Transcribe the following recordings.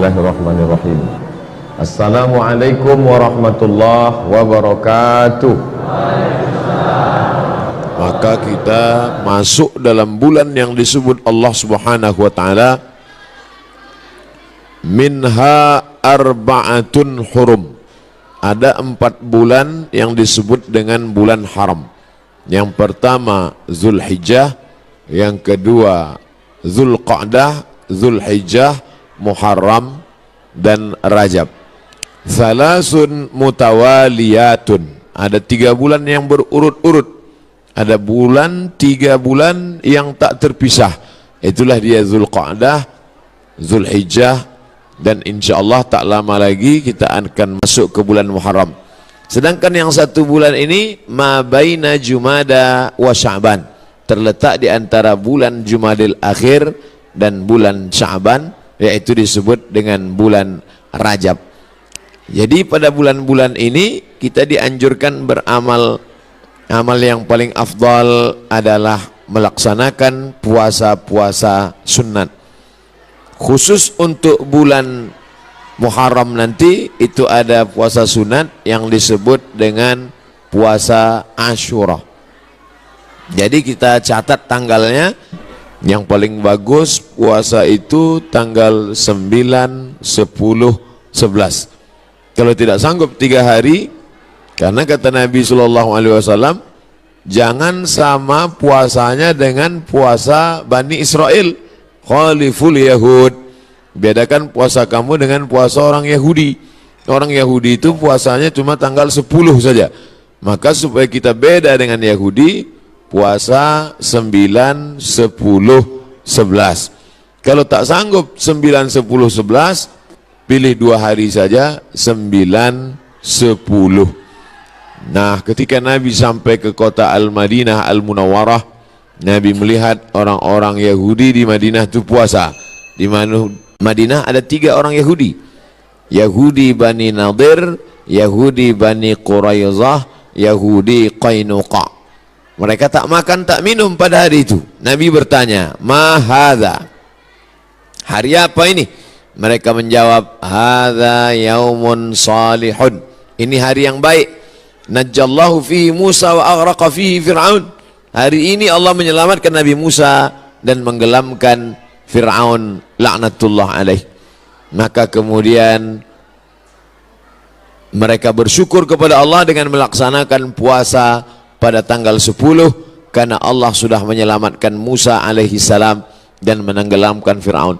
Bismillahirrahmanirrahim. Assalamualaikum warahmatullahi wabarakatuh. Maka kita masuk dalam bulan yang disebut Allah Subhanahu wa taala minha arba'atun hurum. Ada 4 bulan yang disebut dengan bulan haram. Yang pertama Zulhijjah, yang kedua Zulqa'dah, Zulhijjah, Muharram dan Rajab. Salasun mutawaliyatun. Ada 3 bulan yang berurut-urut. Ada 3 bulan yang tak terpisah. Itulah dia Zulqa'dah, Zulhijjah, dan insyaallah tak lama lagi kita akan masuk ke bulan Muharram. Sedangkan yang 1 bulan ini ma baina Jumada wa Sya'ban, terletak di antara bulan Jumadil Akhir dan bulan Sya'ban, yaitu disebut dengan bulan Rajab. Jadi pada bulan-bulan ini kita dianjurkan beramal. Amal yang paling afdal adalah melaksanakan puasa-puasa sunat. Khusus untuk bulan Muharram nanti itu ada puasa sunat yang disebut dengan puasa Asyura. Jadi kita catat tanggalnya. Yang paling bagus puasa itu tanggal 9, 10, 11. Kalau tidak sanggup 3 hari, karena kata Nabi SAW, jangan sama puasanya dengan puasa Bani Israel. Khaliful Yahud. Bedakan puasa kamu dengan puasa orang Yahudi. Orang Yahudi itu puasanya cuma tanggal 10 saja. Maka supaya kita beda dengan Yahudi, puasa 9, 10, 11. Kalau tak sanggup 9, 10, 11, pilih 2 hari saja, 9, 10. Nah, ketika Nabi sampai ke kota Al-Madinah Al-Munawwarah, Nabi melihat orang-orang Yahudi di Madinah itu puasa. Di Madinah ada 3 orang Yahudi. Yahudi Bani Nadir, Yahudi Bani Quraizah, Yahudi Qainuqa. Mereka tak makan tak minum pada hari itu. Nabi bertanya, "Ma hadza?" Hari apa ini? Mereka menjawab, "Hadza yaumun salihun." Ini hari yang baik. Najjallahu fihi Musa wa aghraqa fihi Fir'aun. Hari ini Allah menyelamatkan Nabi Musa dan menggelamkan Fir'aun laknatullah alaih. Maka kemudian mereka bersyukur kepada Allah dengan melaksanakan puasa pada tanggal 10, karena Allah sudah menyelamatkan Musa alaihi salam dan menenggelamkan Fir'aun.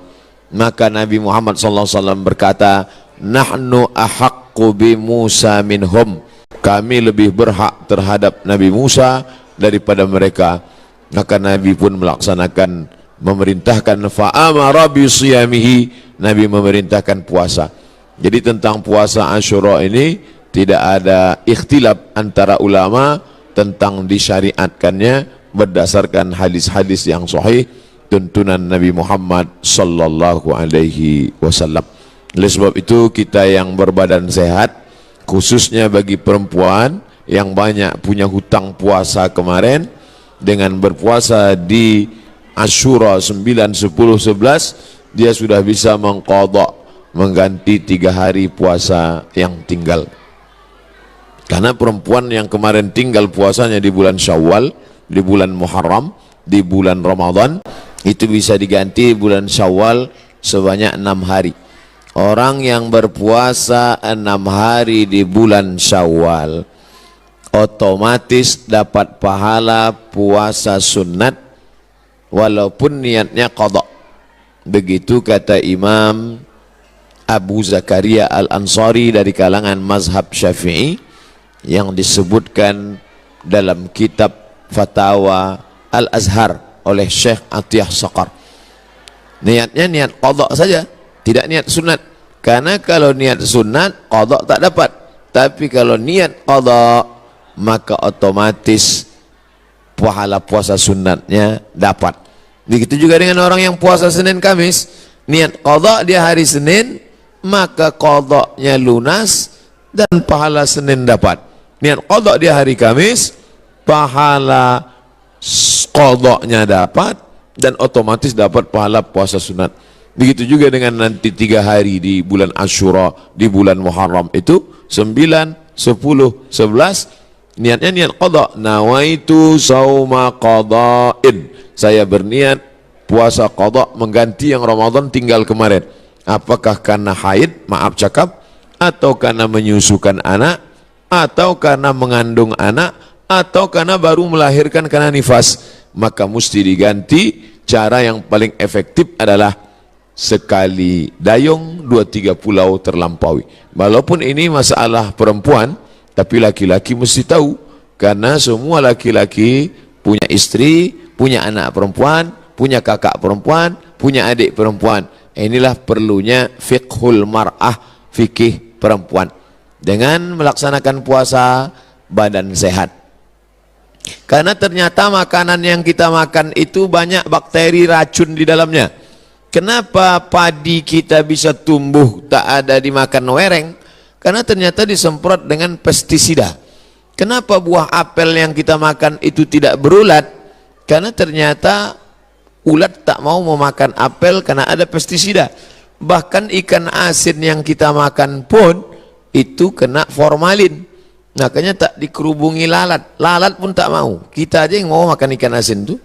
Maka Nabi Muhammad SAW berkata, "Nahnu ahaqqu bi Musa minhum." Kami lebih berhak terhadap Nabi Musa daripada mereka. Maka Nabi pun melaksanakan, memerintahkan fa'amara bi siyamihi. Nabi memerintahkan puasa. Jadi tentang puasa Asyura ini tidak ada ikhtilaf antara ulama tentang disyariatkannya berdasarkan hadis-hadis yang sahih tuntunan Nabi Muhammad sallallahu alaihi wasallam. Oleh sebab itu kita yang berbadan sehat, khususnya bagi perempuan yang banyak punya hutang puasa kemarin, dengan berpuasa di Asyura 9, 10, 11, dia sudah bisa mengqadha, mengganti 3 hari puasa yang tinggal. Karena perempuan yang kemarin tinggal puasanya di bulan Syawal, di bulan Muharram, di bulan Ramadan, itu bisa diganti bulan Syawal sebanyak 6 hari. Orang yang berpuasa 6 hari di bulan Syawal otomatis dapat pahala puasa sunat walaupun niatnya qadha. Begitu kata Imam Abu Zakaria Al-Ansari dari kalangan mazhab Syafi'i, yang disebutkan dalam kitab Fatawa Al-Azhar oleh Syekh Atiyah Saqar. Niatnya niat qadha saja, tidak niat sunat. Karena kalau niat sunat, qadha tak dapat. Tapi kalau niat qadha, maka otomatis pahala puasa sunatnya dapat. Begitu juga dengan orang yang puasa Senin Kamis, niat qadha dia hari Senin, maka qadhanya lunas dan pahala Senin dapat. Niat qadha dia hari Kamis, pahala qadhanya dapat dan otomatis dapat pahala puasa sunat. Begitu juga dengan nanti 3 hari di bulan Ashura, di bulan Muharram itu 9, 10, 11 niatnya niat qada. Nawaitu sauma qada'in, saya berniat puasa qada mengganti yang Ramadan tinggal kemarin. Apakah karena haid, maaf cakap, atau karena menyusukan anak, atau karena mengandung anak, atau karena baru melahirkan karena nifas, maka mesti diganti. Cara yang paling efektif adalah sekali dayung 2-3 pulau terlampaui. Walaupun ini masalah perempuan, tapi laki-laki mesti tahu, karena semua laki-laki punya istri, punya anak perempuan, punya kakak perempuan, punya adik perempuan. Inilah perlunya fiqhul mar'ah, fikih perempuan. Dengan melaksanakan puasa, badan sehat. Karena ternyata makanan yang kita makan itu banyak bakteri racun di dalamnya. Kenapa padi kita bisa tumbuh tak ada dimakan wereng? Karena ternyata disemprot dengan pestisida. Kenapa buah apel yang kita makan itu tidak berulat? Karena ternyata ulat tak mau memakan apel karena ada pestisida. Bahkan ikan asin yang kita makan pun itu kena formalin. Makanya tak dikerubungi lalat. Lalat pun tak mau. Kita aja yang mau makan ikan asin tuh.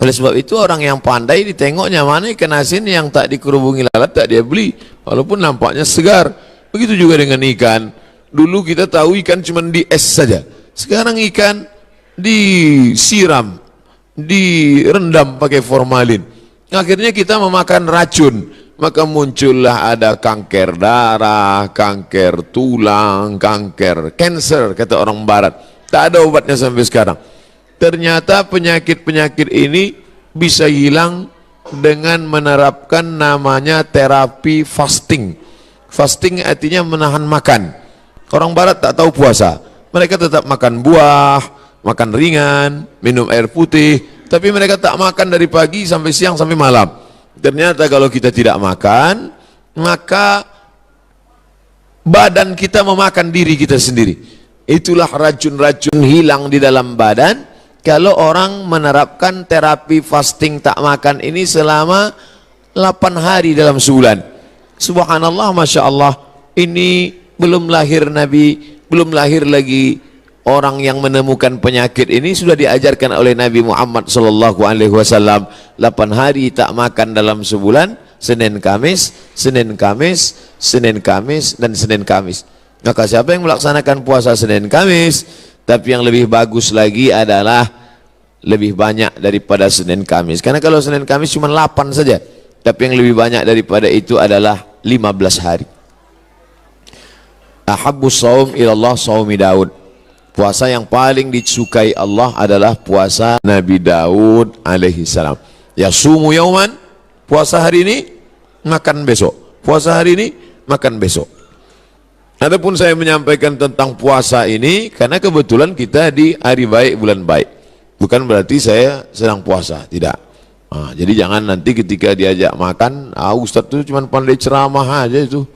Oleh sebab itu orang yang pandai ditengoknya mana ikan asin yang tak dikerubungi lalat, tak dia beli, walaupun nampaknya segar. Begitu juga dengan ikan. Dulu kita tahu ikan cuma di es saja. Sekarang ikan disiram, direndam pakai formalin. Akhirnya kita memakan racun. Maka muncullah ada kanker darah, kanker tulang, kanker cancer, kata orang barat. Tak ada obatnya sampai sekarang. Ternyata penyakit-penyakit ini bisa hilang dengan menerapkan namanya terapi fasting. Fasting artinya menahan makan. Orang barat tak tahu puasa. Mereka tetap makan buah, makan ringan, minum air putih, tapi mereka tak makan dari pagi sampai siang sampai malam. Ternyata kalau kita tidak makan, maka badan kita memakan diri kita sendiri. Itulah racun-racun hilang di dalam badan kalau orang menerapkan terapi fasting tak makan ini selama 8 hari dalam sebulan. Subhanallah, Masya Allah, ini belum lahir Nabi, belum lahir lagi orang yang menemukan penyakit ini, sudah diajarkan oleh Nabi Muhammad SAW. 8 hari tak makan dalam sebulan, Senin Kamis, Senin Kamis, Senin Kamis, dan Senin Kamis. Maka siapa yang melaksanakan puasa Senin Kamis, tapi yang lebih bagus lagi adalah lebih banyak daripada Senin Kamis. Karena kalau Senin Kamis cuma 8 saja, tapi yang lebih banyak daripada itu adalah 15 hari. Ahabbus shaum ilallah shaumi Daud. Puasa yang paling disukai Allah adalah puasa Nabi Daud alaihi salam. Yasumu yauman, puasa hari ini, makan besok. Puasa hari ini, makan besok. Adapun saya menyampaikan tentang puasa ini karena kebetulan kita di hari baik, bulan baik. Bukan berarti saya sedang puasa, tidak. Jadi jangan nanti ketika diajak makan, Ustadz itu cuma pandai ceramah aja itu.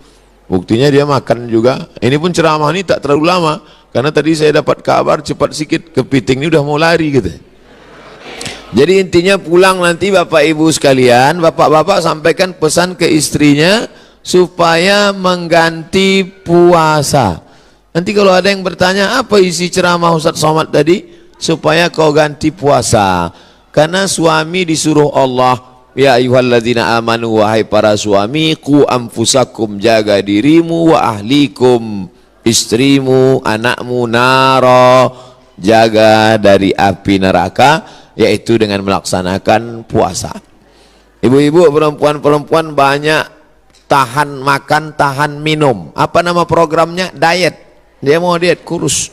Buktinya dia makan juga. Ini pun ceramah ini tak terlalu lama. Karena tadi saya dapat kabar cepat sikit, kepiting ini udah mau lari gitu. Jadi intinya pulang nanti Bapak Ibu sekalian, Bapak-bapak sampaikan pesan ke istrinya supaya mengganti puasa. Nanti kalau ada yang bertanya apa isi ceramah Ustadz Somad tadi, supaya kau ganti puasa. Karena suami disuruh Allah, ya ayyuhalladzina amanu, wahai para suami, qu anfusakum, jaga dirimu, wa ahlikum, istrimu, anakmu, naro, jaga dari api neraka, yaitu dengan melaksanakan puasa. Ibu-ibu, perempuan-perempuan banyak tahan makan, tahan minum. Apa nama programnya? Diet. Dia mau diet, kurus.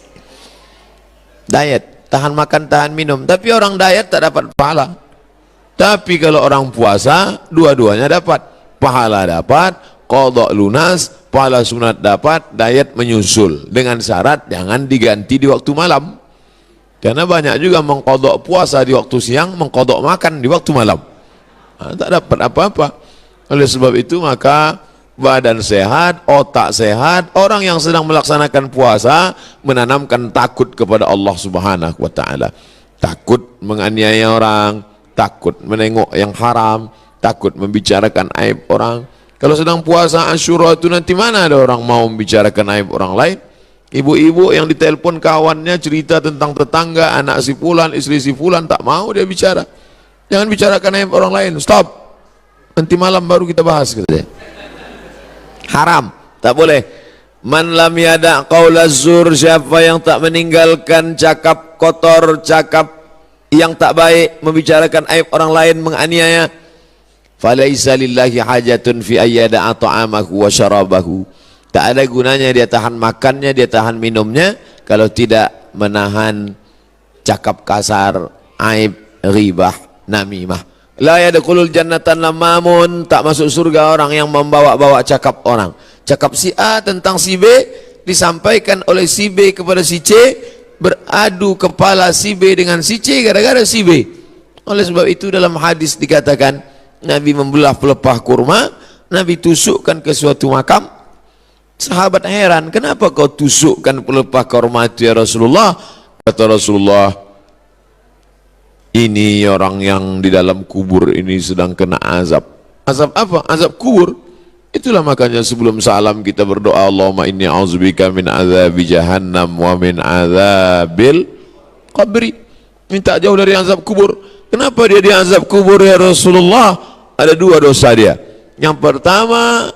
Diet, tahan makan, tahan minum. Tapi orang diet tak dapat pahala. Tapi kalau orang puasa, dua-duanya dapat. Pahala dapat, qadha lunas, pahala sunat dapat, diet menyusul. Dengan syarat jangan diganti di waktu malam. Karena banyak juga mengqadha puasa di waktu siang, mengqadha makan di waktu malam. Tak dapat apa-apa. Oleh sebab itu maka badan sehat, otak sehat. Orang yang sedang melaksanakan puasa menanamkan takut kepada Allah Subhanahu wa taala. Takut menganiaya orang, takut menengok yang haram, takut membicarakan aib orang. Kalau sedang puasa Asyura itu nanti mana ada orang mau membicarakan aib orang lain? Ibu-ibu yang ditelepon kawannya cerita tentang tetangga, anak si fulan, istri si fulan, tak mau dia bicara. Jangan bicarakan aib orang lain, stop. Nanti malam baru kita bahas, katanya. Haram, tak boleh. Man lam yada' qaula zur, siapa yang tak meninggalkan cakap kotor, cakap yang tak baik, membicarakan aib orang lain, menganiaya, falaisa lillahi hajatun fi ayyada'a ta'amahu wa syarabahu. Tak ada gunanya dia tahan makannya, dia tahan minumnya, kalau tidak menahan cakap kasar, aib, ghibah, namimah. La yadkhulul jannata namamun, tak masuk surga orang yang membawa-bawa cakap orang. Cakap si A tentang si B disampaikan oleh si B kepada si C, beradu kepala si B dengan si C gara-gara si B. Oleh sebab itu dalam hadis dikatakan Nabi membelah pelepah kurma, Nabi tusukkan ke suatu makam. Sahabat heran, kenapa kau tusukkan pelepah kurma itu ya Rasulullah? Kata Rasulullah, ini orang yang di dalam kubur ini sedang kena azab. Azab apa? Azab kubur. Itulah makanya sebelum salam kita berdoa, Allahumma inni a'udzubika min azabi jahannam wa min azabil qabri. Minta jauh dari azab kubur. Kenapa dia di azab kubur ya Rasulullah? Ada dua dosa dia. Yang pertama,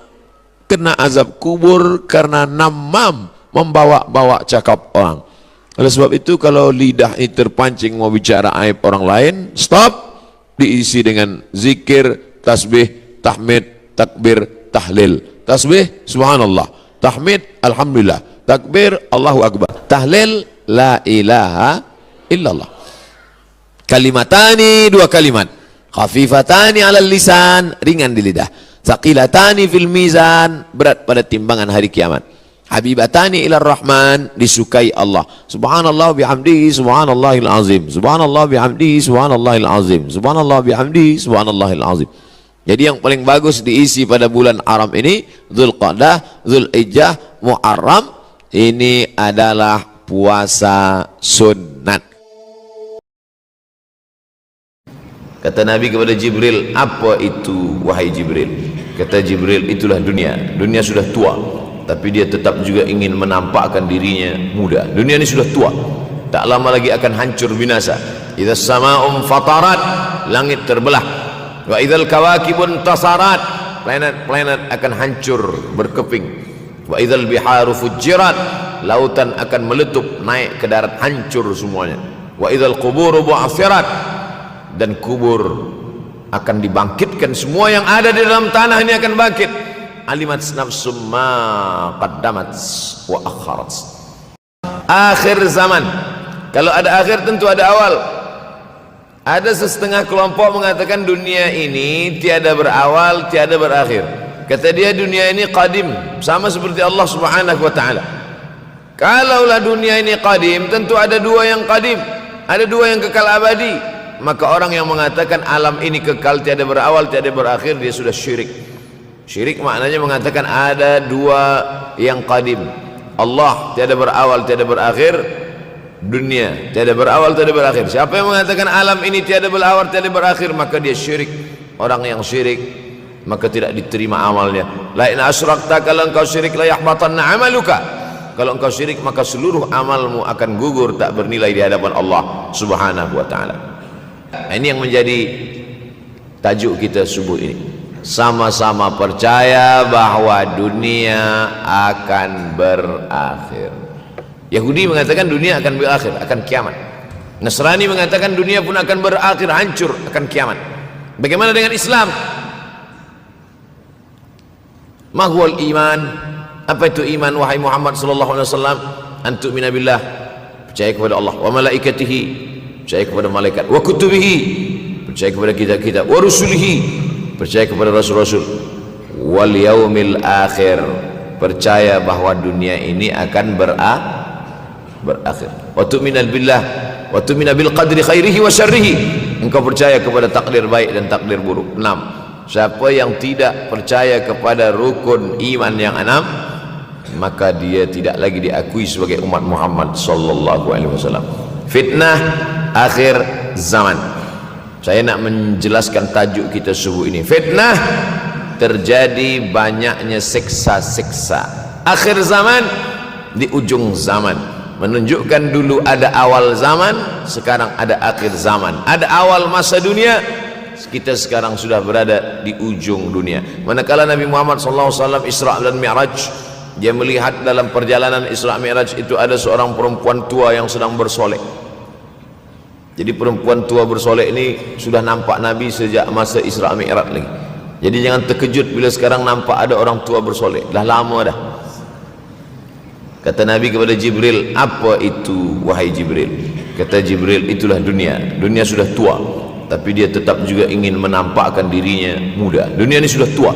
kena azab kubur karena namam, membawa-bawa cakap orang. Oleh sebab itu kalau lidah ini terpancing mau bicara aib orang lain, stop, diisi dengan zikir, tasbih, tahmid, takbir, tahlil. Tasbih, subhanallah. Tahmid, alhamdulillah. Takbir, Allahu akbar. Tahlil, la ilaha illallah. Kalimatani, dua kalimat. Khafifatani alal lisan, ringan di lidah. Thaqilatani fil mizan, berat pada timbangan hari kiamat. Habibatani ilar rahman, disukai Allah. Subhanallah bihamdihi subhanallahil azim. Subhanallah bihamdihi subhanallahil azim. Subhanallah bihamdihi subhanallahil azim. Jadi yang paling bagus diisi pada bulan haram ini, Dzulqa'dah, Dzulhijjah, Muharram, ini adalah puasa sunat. Kata Nabi kepada Jibril, apa itu wahai Jibril? Kata Jibril, itulah dunia. Dunia sudah tua, tapi dia tetap juga ingin menampakkan dirinya muda. Dunia ini sudah tua, tak lama lagi akan hancur binasa. Idza sama'um fatarat, langit terbelah. Wa idzal kawakibun tasarat, planet-planet akan hancur berkeping. Wa idzal biharu fujirat, lautan akan meletup naik ke darat, hancur semuanya. Wa idzal quburu bu'athirat, dan kubur akan dibangkitkan. Semua yang ada di dalam tanah ini akan bangkit. Alimat nafsum ma qaddamat wa akharat. Akhir zaman. Kalau ada akhir tentu ada awal. Ada setengah kelompok mengatakan dunia ini tiada berawal, tiada berakhir. Kata dia dunia ini qadim, sama seperti Allah Subhanahu wa taala. Kalaulah dunia ini qadim, tentu ada dua yang qadim, ada dua yang kekal abadi. Maka orang yang mengatakan alam ini kekal, tiada berawal, tiada berakhir, dia sudah syirik. Syirik maknanya mengatakan ada dua yang qadim. Allah tiada berawal, tiada berakhir, dunia tiada berawal, tiada berakhir. Siapa yang mengatakan alam ini tiada berawal, tiada berakhir, maka dia syirik. Orang yang syirik maka tidak diterima amalnya. La in asyrakta, kalau engkau syirik la yahbatanna amaluka. Kalau engkau syirik maka seluruh amalmu akan gugur, tak bernilai di hadapan Allah Subhanahu wa taala. Ini yang menjadi tajuk kita subuh ini. Sama-sama percaya bahwa dunia akan berakhir. Yahudi mengatakan dunia akan berakhir, akan kiamat. Nasrani mengatakan dunia pun akan berakhir, hancur, akan kiamat. Bagaimana dengan Islam? Mahwal iman. Apa itu iman wahai Muhammad sallallahu alaihi wasallam? Antu'mina billah, percaya kepada Allah, wa malaikatihi, percaya kepada malaikat, wa kutubihi, percaya kepada kitab-kitab, wa rusulihi, percaya kepada rasul-rasul, wal yaumil akhir, percaya bahwa dunia ini akan berakhir. Wa tu'mina billah, wa tu'mina bil qadri khairihi wa syarrihi, engkau percaya kepada takdir baik dan takdir buruk. 6. Siapa yang tidak percaya kepada rukun iman yang 6, maka dia tidak lagi diakui sebagai umat Muhammad sallallahu alaihi wasallam. Fitnah akhir zaman. Saya nak menjelaskan tajuk kita subuh ini. Fitnah, terjadi banyaknya siksa-siksa. Akhir zaman, di ujung zaman, menunjukkan dulu ada awal zaman, sekarang ada akhir zaman. Ada awal masa dunia, kita sekarang sudah berada di ujung dunia. Manakala Nabi Muhammad SAW Isra dan Mi'raj, dia melihat dalam perjalanan Isra Mi'raj itu ada seorang perempuan tua yang sedang bersolek. Jadi perempuan tua bersolek ini sudah nampak Nabi sejak masa Isra Mi'raj lagi. Jadi jangan terkejut bila sekarang nampak ada orang tua bersolek. Dah lama dah. Kata Nabi kepada Jibril, apa itu wahai Jibril? Kata Jibril, itulah dunia. Dunia sudah tua, tapi dia tetap juga ingin menampakkan dirinya muda. Dunia ini sudah tua,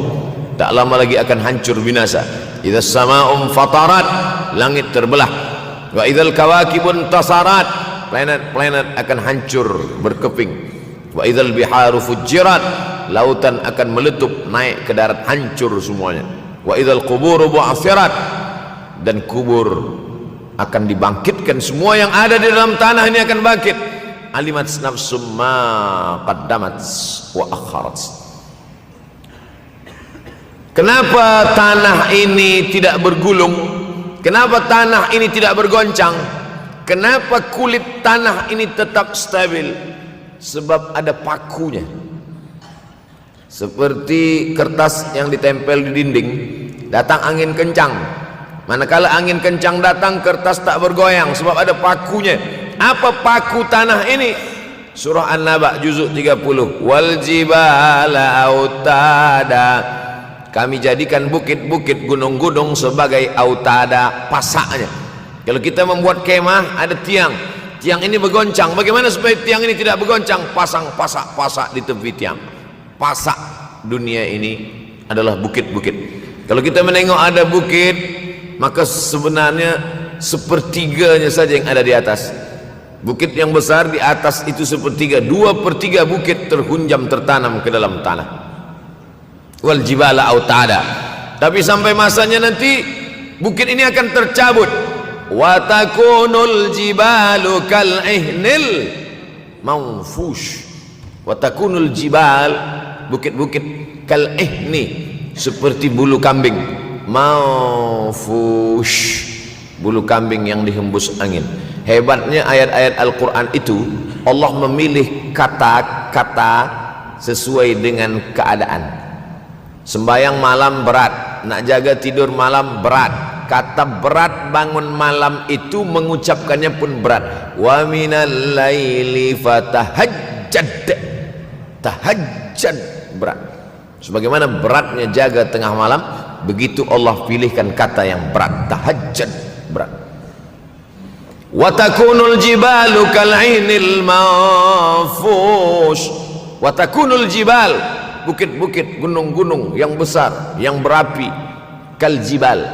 tak lama lagi akan hancur binasa. Idza sama'um fatarat, langit terbelah. Wa idzal kawakibun tasarat, planet-planet akan hancur berkeping. Wa idzal biharu fujirat, lautan akan meletup naik ke darat, hancur semuanya. Wa idzal quburu bu'athirat, dan kubur akan dibangkitkan. Semua yang ada di dalam tanah ini akan bangkit. Alimat nafsum ma qaddamat wa akharat. Kenapa tanah ini tidak bergulung? Kenapa tanah ini tidak bergoncang? Kenapa kulit tanah ini tetap stabil? Sebab ada pakunya. Seperti kertas yang ditempel di dinding, datang angin kencang. Manakala angin kencang datang, kertas tak bergoyang sebab ada pakunya. Apa paku tanah ini? Surah An-Naba juzuk 30. Wal jibala autada, kami jadikan bukit-bukit, gunung-gunung sebagai autada, pasaknya. Kalau kita membuat kemah, ada tiang. Tiang ini bergoncang. Bagaimana supaya tiang ini tidak bergoncang? Pasang pasak-pasak di tepi tiang. Pasak dunia ini adalah bukit-bukit. Kalau kita menengok ada bukit, maka sebenarnya sepertiganya saja yang ada di atas. Bukit yang besar di atas itu sepertiga. 2/3 bukit terhunjam, tertanam ke dalam tanah. Wal jibala autada. Tapi sampai masanya nanti bukit ini akan tercabut. Wa takunul jibalu kal ihnil manfush. Wa takunul jibal, bukit-bukit, kal ihni, seperti bulu kambing. Manfush, bulu kambing yang dihembus angin. Hebatnya ayat-ayat Al-Quran itu, Allah memilih kata-kata sesuai dengan keadaan. Sembayang malam berat, nak jaga tidur malam berat. Kata berat bangun malam itu mengucapkannya pun berat. Wa minal laili fatahajjad, tahajjad berat. Sebagaimana beratnya jaga tengah malam, begitu Allah pilihkan kata yang berat, tahajjad berat. Wa takunul jibalu kal'inil manfush. Wa takunul jibal, bukit-bukit, gunung-gunung yang besar, yang berapi, kal jibal,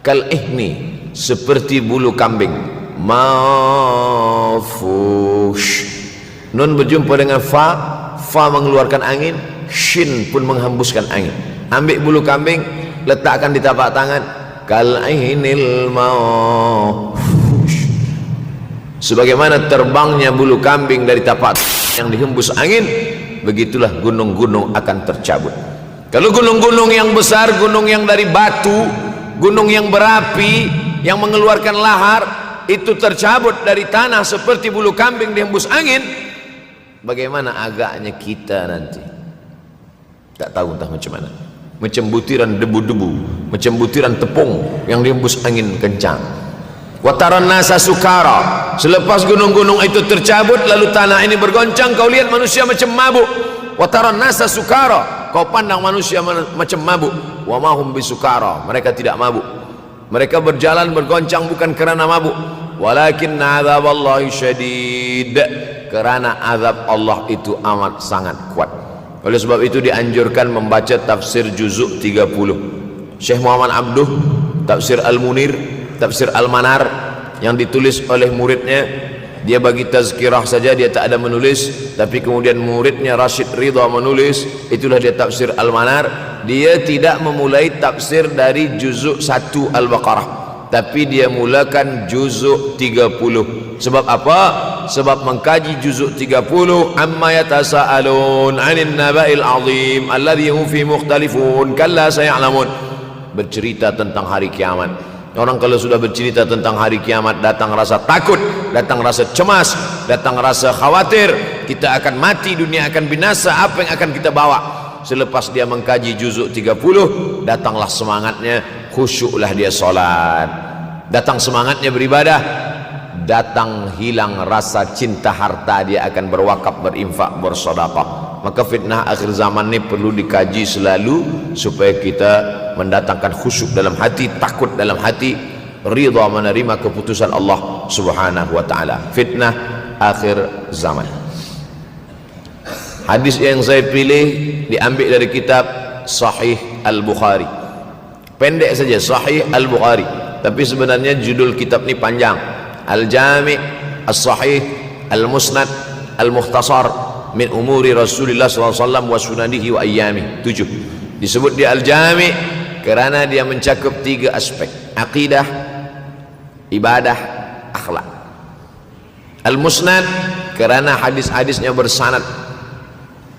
kal ihni, seperti bulu kambing. Manfush, nun berjumpa dengan fa, fa mengeluarkan angin, shin pun menghembuskan angin. Ambil bulu kambing, letakkan di tapak tangan, kal ihnil manfush, sebagaimana terbangnya bulu kambing dari tapak yang dihembus angin, begitulah gunung-gunung akan tercabut. Kalau gunung-gunung yang besar, gunung yang dari batu, gunung yang berapi, yang mengeluarkan lahar, itu tercabut dari tanah seperti bulu kambing dihembus angin, bagaimana agaknya kita nanti? Tak tahu entah macam mana. Macam butiran debu-debu, macam butiran tepung yang dihembus angin kencang. Wataran nasa sukara, selepas gunung-gunung itu tercabut lalu tanah ini bergoncang, kau lihat manusia macam mabuk. Wataran nasa sukara, kau pandang manusia macam mabuk. Wa mahum bisukara, mereka tidak mabuk. Mereka berjalan bergoncang bukan kerana mabuk, walakin azaballahi syadid, kerana azab Allah itu amat sangat kuat. Oleh sebab itu dianjurkan membaca tafsir juzuk 30. Syekh Muhammad Abduh, tafsir Al-Munir, tafsir Al-Manar yang ditulis oleh muridnya. Dia bagi tazkirah saja, dia tak ada menulis, tapi kemudian muridnya Rashid Ridha menulis. Itulah dia tafsir Al-Manar. Dia tidak memulai tafsir dari juzuk 1 Al-Baqarah, tapi dia mulakan juzuk 30. Sebab apa? sebab mengkaji juzuk 30 amma yatasaalun 'anil naba'il 'azim alladhi hum fi mukhtalifun kalla saya'lamun, bercerita tentang hari kiamat. Orang kalau sudah bercerita tentang hari kiamat, datang rasa takut, datang rasa cemas, datang rasa khawatir kita akan mati, dunia akan binasa, apa yang akan kita bawa. Selepas dia mengkaji juzuk 30, datanglah semangatnya, khusyuklah dia solat, datang semangatnya beribadah, datang hilang rasa cinta harta, dia akan berwakaf, berinfak, bersedekah. Maka fitnah akhir zaman ini perlu dikaji selalu supaya kita mendatangkan khusyuk dalam hati, takut dalam hati, ridha menerima keputusan Allah Subhanahu wa taala. Fitnah akhir zaman. Hadis yang saya pilih diambil dari kitab Sahih Al-Bukhari. Pendek saja, Sahih Al-Bukhari, tapi sebenarnya judul kitab ini panjang. Al-Jami' As-Sahih Al-Musnad Al-Mukhtasar min umuri Rasulullah SAW wa sunanihi wa ayyami. 7. Disebut dia Al-Jami' kerana dia mencakup 3 aspek: akidah, ibadah, akhlak. Al-Musnad kerana hadis-hadisnya bersanad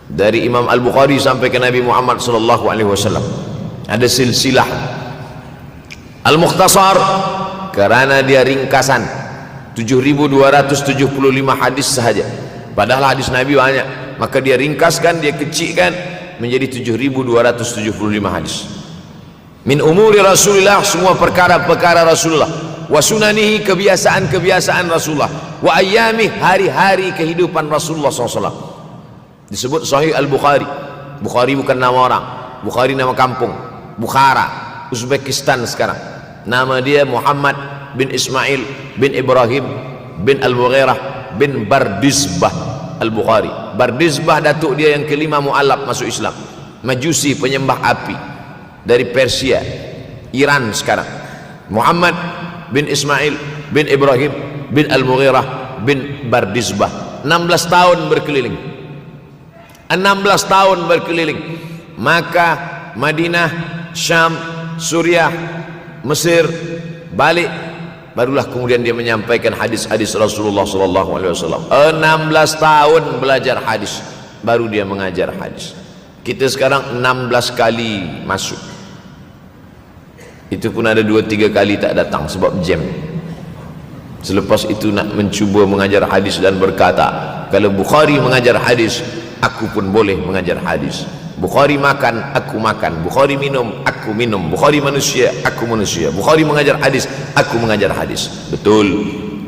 dari Imam Al-Bukhari sampai ke Nabi Muhammad SAW, ada silsilah. Al-Mukhtasar kerana dia ringkasan, 7.275 hadis sahaja, padahal hadis Nabi banyak, maka dia ringkaskan, dia kecilkan menjadi 7.275 hadis. Min umuri Rasulullah, semua perkara-perkara Rasulullah, wa sunanihi, kebiasaan-kebiasaan Rasulullah, wa ayyami, hari-hari kehidupan Rasulullah SAW. Disebut Sahih Al-Bukhari. Bukhari bukan nama orang, Bukhari nama kampung, Bukhara, Uzbekistan sekarang. Nama dia Muhammad bin Ismail bin Ibrahim bin Al-Mughirah bin Bardizbah Al-Bukhari. Bardizbah datuk dia yang kelima mu'alaf masuk Islam, Majusi, penyembah api, dari Persia, Iran sekarang. Muhammad bin Ismail bin Ibrahim bin Al-Mughirah bin Bardizbah. 16 tahun berkeliling, 16 tahun berkeliling Makkah, Madinah, Syam, Suriah, Mesir, balik, barulah kemudian dia menyampaikan hadis-hadis Rasulullah SAW. 16 tahun belajar hadis, baru dia mengajar hadis. Kita sekarang 16 kali masuk, itu pun ada 2-3 kali tak datang sebab jam. Selepas itu nak mencuba mengajar hadis dan berkata, kalau Bukhari mengajar hadis, aku pun boleh mengajar hadis. Bukhari makan, aku makan. Bukhari minum, aku minum. Bukhari manusia, aku manusia. Bukhari mengajar hadis, aku mengajar hadis. Betul,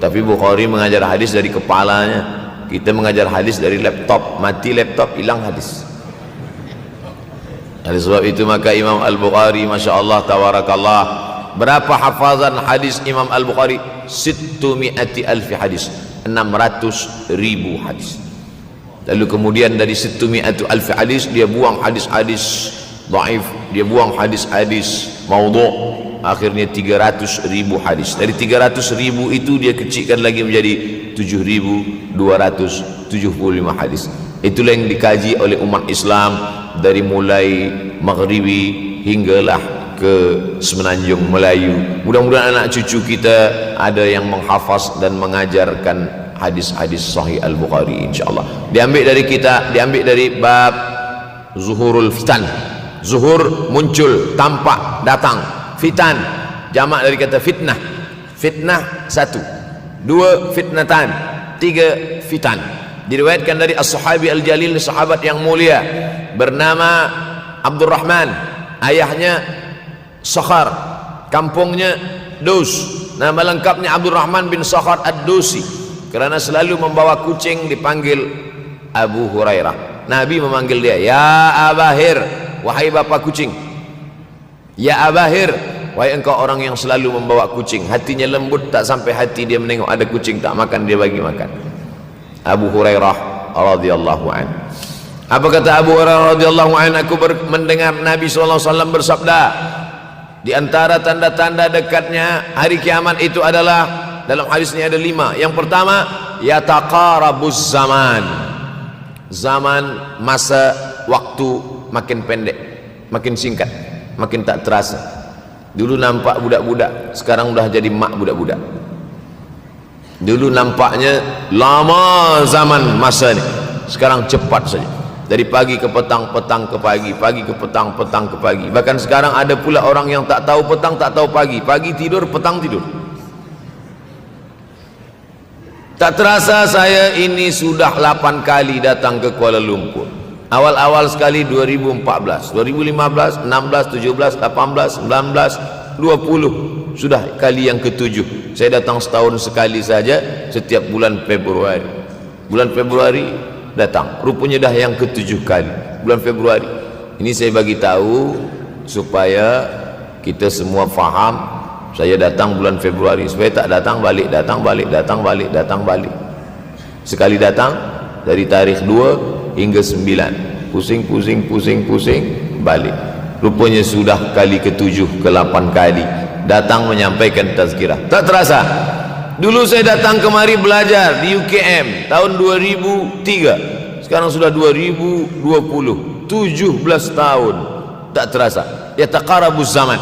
tapi Bukhari mengajar hadis dari kepalanya, kita mengajar hadis dari laptop. Mati laptop, hilang hadis. Oleh sebab itu maka Imam Al-Bukhari, Masya Allah, Tabarakallah, berapa hafazan hadis Imam Al-Bukhari? 600,000 hadis, 600,000 hadis. Lalu kemudian dari 600,000 hadis dia buang hadis-hadis dhaif, dia buang hadis-hadis maudhu', akhirnya 300,000 hadis. Dari 300,000 itu dia kecilkan lagi menjadi 7.275 hadis. Itulah yang dikaji oleh umat Islam dari mulai Maghribi hinggalah ke Semenanjung Melayu. Mudah-mudahan anak cucu kita ada yang menghafaz dan mengajarkan hadis-hadis Sahih Al-Bukhari, insyaallah. Diambil dari kita, diambil dari bab zuhurul fitan. Zuhur, muncul, tampak, datang. Fitan, jamak dari kata fitnah. Fitnah 1, 2 fitnatan, 3 fitan. Diriwayatkan dari as-sahabi al-jalil, sahabat yang mulia bernama Abdurrahman, ayahnya Sakhar, kampungnya Dus. Nama lengkapnya Abdurrahman bin Sakhar Ad-Dusi. Kerana selalu membawa kucing dipanggil Abu Hurairah. Nabi memanggil dia, ya Abahir, wahai bapa kucing. Ya Abahir, wahai engkau orang yang selalu membawa kucing. Hatinya lembut, tak sampai hati dia menengok ada kucing tak makan, dia bagi makan. Abu Hurairah radhiyallahu an. Apa kata Abu Hurairah radhiyallahu an? Aku mendengar Nabi SAW bersabda, di antara tanda-tanda dekatnya hari kiamat itu adalah, dalam hadis ini ada 5. Yang pertama, yataqarabuz zaman. Zaman, masa, waktu makin pendek, makin singkat, makin tak terasa. Dulu nampak budak-budak, sekarang udah jadi mak budak-budak. Dulu nampaknya lama zaman masa ni, sekarang cepat saja. Dari pagi ke petang, petang ke pagi, pagi ke petang, petang ke pagi. Bahkan sekarang ada pula orang yang tak tahu petang, tak tahu pagi. Pagi tidur, petang tidur. Tak terasa saya ini sudah 8 kali datang ke Kuala Lumpur. Awal-awal sekali 2014, 2015, 16, 17, 18, 19, 20. Sudah kali yang ke-7. Saya datang setahun sekali saja, setiap bulan Februari. Bulan Februari datang, rupanya dah yang ke-7 kali bulan Februari. Ini saya bagi tahu supaya kita semua faham. Saya datang bulan Februari, supaya tak datang balik, datang balik, datang balik, datang balik. Sekali datang dari tarikh 2 hingga 9, pusing, pusing, pusing, pusing, balik. Rupanya sudah kali ke-7, ke-8 kali datang menyampaikan tazkirah. Tak terasa. Dulu saya datang kemari belajar di UKM tahun 2003. Sekarang sudah 2020, 17 tahun. Tak terasa. Yataqarabuz zaman.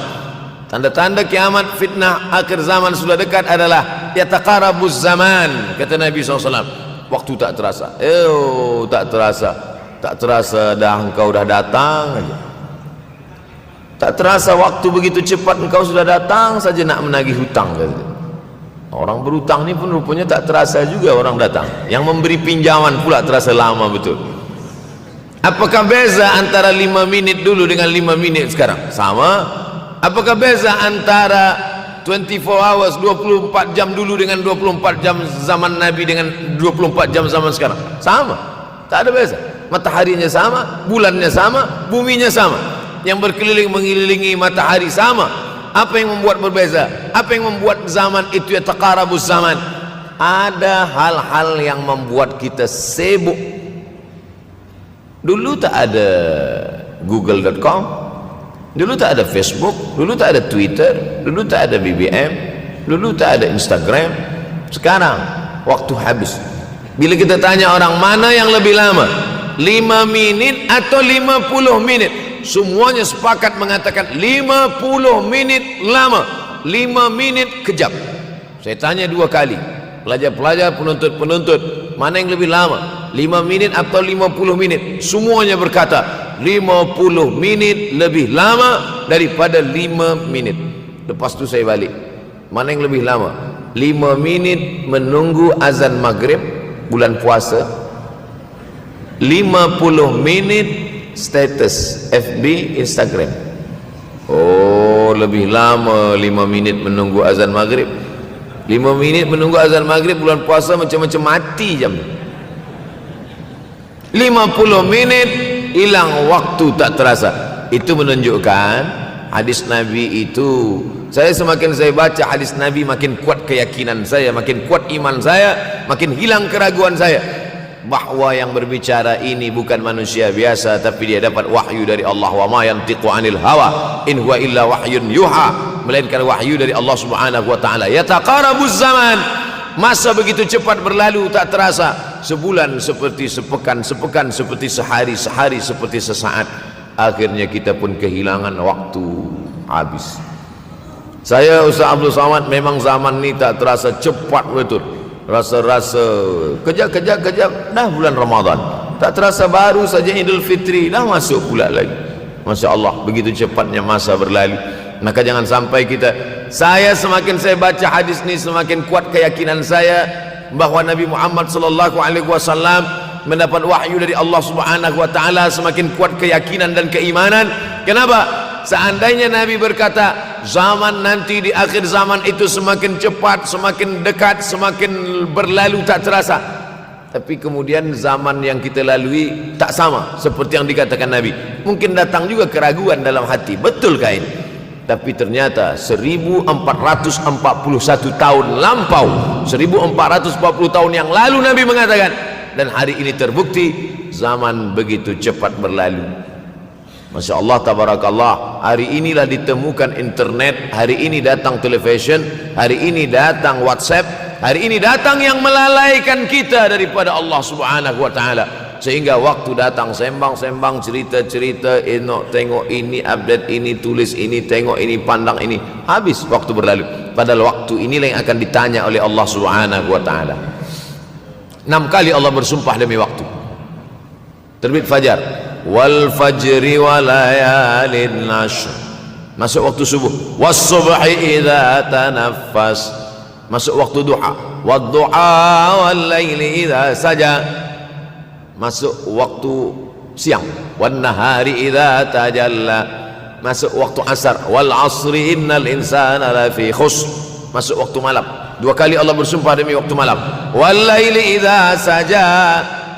Tanda-tanda kiamat, fitnah akhir zaman sudah dekat adalah yataqarabuz zaman, kata Nabi SAW. Waktu tak terasa. Tak terasa. Tak terasa dah engkau dah datang aja. Tak terasa waktu begitu cepat, engkau sudah datang saja nak menagih hutang, kata. Orang berhutang ni pun rupanya tak terasa juga orang datang. Yang memberi pinjaman pula terasa lama betul. Apakah beza antara 5 minit dulu dengan 5 minit sekarang? Sama. Apakah beza antara 24 hours, 24 jam dulu dengan 24 jam zaman Nabi dengan 24 jam zaman sekarang? Sama. Tak ada beza. Mataharinya sama, bulannya sama, buminya sama. Yang berkeliling mengelilingi matahari sama. Apa yang membuat berbeza? Apa yang membuat zaman itu yataqarabuz zaman? Ada hal-hal yang membuat kita sibuk. Dulu tak ada google.com, dulu tak ada Facebook, dulu tak ada Twitter, dulu tak ada BBM, dulu tak ada Instagram. Sekarang waktu habis. Bila kita tanya orang mana yang lebih lama, 5 minit atau 50 menit, semuanya sepakat mengatakan 50 menit lama, 5 minit kejap. Saya tanya 2 kali, pelajar-pelajar, penuntut-penuntut, mana yang lebih lama, 5 minit atau 50 menit? Semuanya berkata 50 menit lebih lama daripada 5 menit. Lepas tu saya balik, mana yang lebih lama, 5 menit menunggu azan maghrib bulan puasa, 50 menit status FB, Instagram? Oh, lebih lama 5 minit menunggu azan maghrib. 5 minit menunggu azan maghrib bulan puasa macam-macam mati jam. 50 menit hilang waktu tak terasa. Itu menunjukkan hadis Nabi itu, saya semakin saya baca hadis Nabi, makin kuat keyakinan saya, makin kuat iman saya, makin hilang keraguan saya bahwa yang berbicara ini bukan manusia biasa, tapi dia dapat wahyu dari Allah. Wa ma yantiqu anil hawa in huwa illa wahyun yuha, melainkan wahyu dari Allah Subhanahu wa taala. Yataqarabuz zaman, masa begitu cepat berlalu tak terasa. Sebulan seperti sepekan, sepekan seperti sehari, sehari seperti sesaat. Akhirnya kita pun kehilangan waktu, habis. Saya Ustaz Abdul Samad, memang zaman ni tak terasa cepat betul. Rasa-rasa kejap-kejap dah bulan Ramadan, tak terasa baru saja Idul Fitri dah masuk pula lagi. Masya Allah, begitu cepatnya masa berlalu. Maka jangan sampai saya semakin saya baca hadis ni, semakin kuat keyakinan saya bahawa Nabi Muhammad SAW mendapat wahyu dari Allah Subhanahu wa taala. Semakin kuat keyakinan dan keimanan. Kenapa? Seandainya Nabi berkata zaman nanti di akhir zaman itu semakin cepat, semakin dekat, semakin berlalu tak terasa, tapi kemudian zaman yang kita lalui tak sama seperti yang dikatakan Nabi. Mungkin datang juga keraguan dalam hati, betulkah ini? Tapi ternyata 1441 tahun lampau, 1440 tahun yang lalu Nabi mengatakan, dan hari ini terbukti zaman begitu cepat berlalu. Masya Allah, tabarakallah. Hari inilah ditemukan internet, hari ini datang television, hari ini datang WhatsApp, hari ini datang yang melalaikan kita daripada Allah Subhanahu wa taala. sehingga waktu datang sembang-sembang, cerita-cerita, tengok ini, update ini, tulis ini, tengok ini, pandang ini, habis waktu berlalu. Padahal waktu inilah yang akan ditanya oleh Allah Subhanahu wa taala. 6 kali Allah bersumpah demi waktu. Terbit fajar, wal fajri wa layalin ashr, masuk waktu subuh, was subhi idza tanaffas, masuk waktu duha, wad duha wal laili idza saja, masuk waktu siang, wan nahari idza tajalla, masuk waktu asar, wal asri innal insana lafi khusr, masuk waktu malam. 2 kali Allah bersumpah demi waktu malam, wal laili idza saja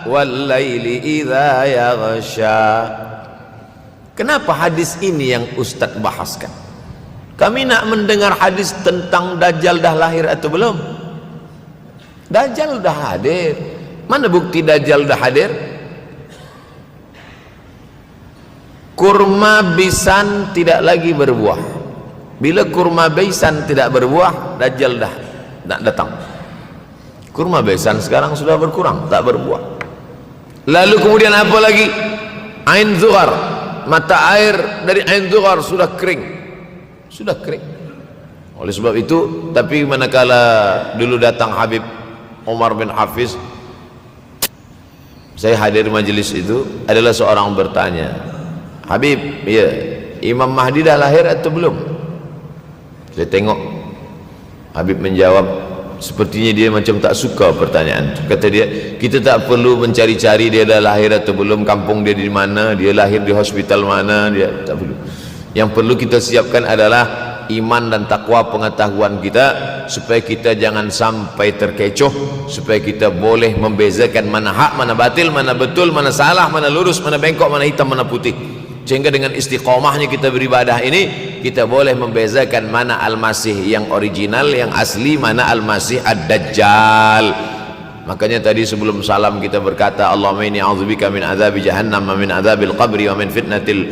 wal laili idza yaghsha. Kenapa hadis ini yang Ustaz bahaskan? Kami nak mendengar hadis tentang Dajjal dah lahir atau belum? Dajjal dah hadir. Mana bukti Dajjal dah hadir? Kurma bisan tidak lagi berbuah. Bila kurma bisan tidak berbuah, Dajjal dah nak datang. Kurma bisan sekarang sudah berkurang, tak berbuah. Lalu kemudian apa lagi? Ain Zuhar, mata air dari Ain Zuhar sudah kering, sudah kering. Oleh sebab itu, tapi manakala dulu datang Habib Umar bin Hafiz, saya hadir majelis itu, adalah seorang bertanya, Habib, ya, Imam Mahdi dah lahir atau belum? Saya tengok Habib menjawab, sepertinya dia macam tak suka pertanyaan. Kata dia, kita tak perlu mencari-cari dia dah lahir atau belum, kampung dia di mana, dia lahir di hospital mana, dia tak perlu. Yang perlu kita siapkan adalah iman dan takwa pengetahuan kita, supaya kita jangan sampai terkecoh, supaya kita boleh membezakan mana hak, mana batil, mana betul, mana salah, mana lurus, mana bengkok, mana hitam, mana putih. Sehingga dengan istiqomahnya kita beribadah ini, kita boleh membezakan mana Al-Masih yang original, yang asli, mana Al-Masih Ad-Dajjal. Makanya tadi sebelum salam kita berkata, Allahumma inni a'udzubika min azabi jahannam wa min azabil qabri wa min fitnatil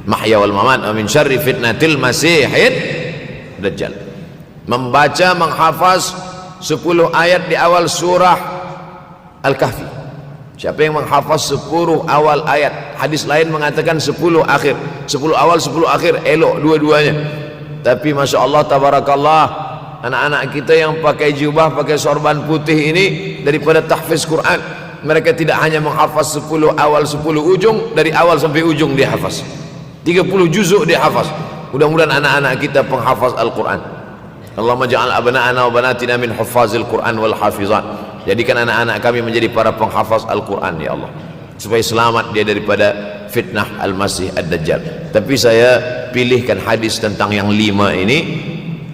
mahya wal mamat wa min syarri fitnatil masihid Dajjal. Membaca, menghafaz 10 ayat di awal surah Al-Kahfi. Siapa yang menghafaz 10 awal ayat, hadis lain mengatakan 10 akhir, 10 awal 10 akhir, elok dua-duanya. Tapi Masya Allah, tabarakallah, anak-anak kita yang pakai jubah, pakai sorban putih ini, daripada tahfiz Quran, mereka tidak hanya menghafaz 10 awal 10 ujung, dari awal sampai ujung dia hafaz, 30 juzuk dia hafaz. Mudah-mudahan anak-anak kita penghafaz Al-Quran. Allahumma ja'al abna'ana wa banatina min huffazil Quran wal hafizan. Jadikan anak-anak kami menjadi para penghafaz Al-Quran, ya Allah, supaya selamat dia daripada fitnah Al-Masih Ad-Dajjal. Tapi saya pilihkan hadis tentang yang 5 ini.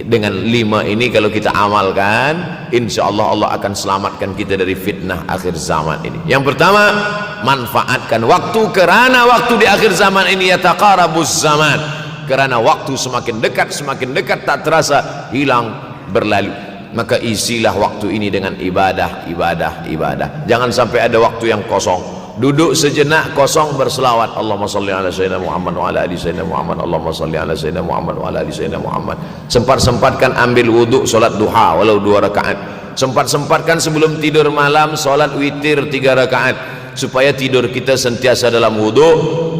Dengan 5 ini kalau kita amalkan, insya Allah Allah akan selamatkan kita dari fitnah akhir zaman ini. Yang pertama, manfaatkan waktu, kerana waktu di akhir zaman ini yataqarabuz zaman, kerana waktu semakin dekat tak terasa hilang berlalu. Maka isilah waktu ini dengan ibadah. Jangan sampai ada waktu yang kosong. Duduk sejenak kosong berselawat, Allahumma salli ala sayyidina Muhammad wa ala ali sayyidina Muhammad, Allahumma salli ala sayyidina Muhammad wa ala ali sayyidina Muhammad. Sempat-sempatkan ambil wuduk solat duha walau 2 rakaat. Sempat-sempatkan sebelum tidur malam solat witir 3 rakaat, supaya tidur kita sentiasa dalam wuduk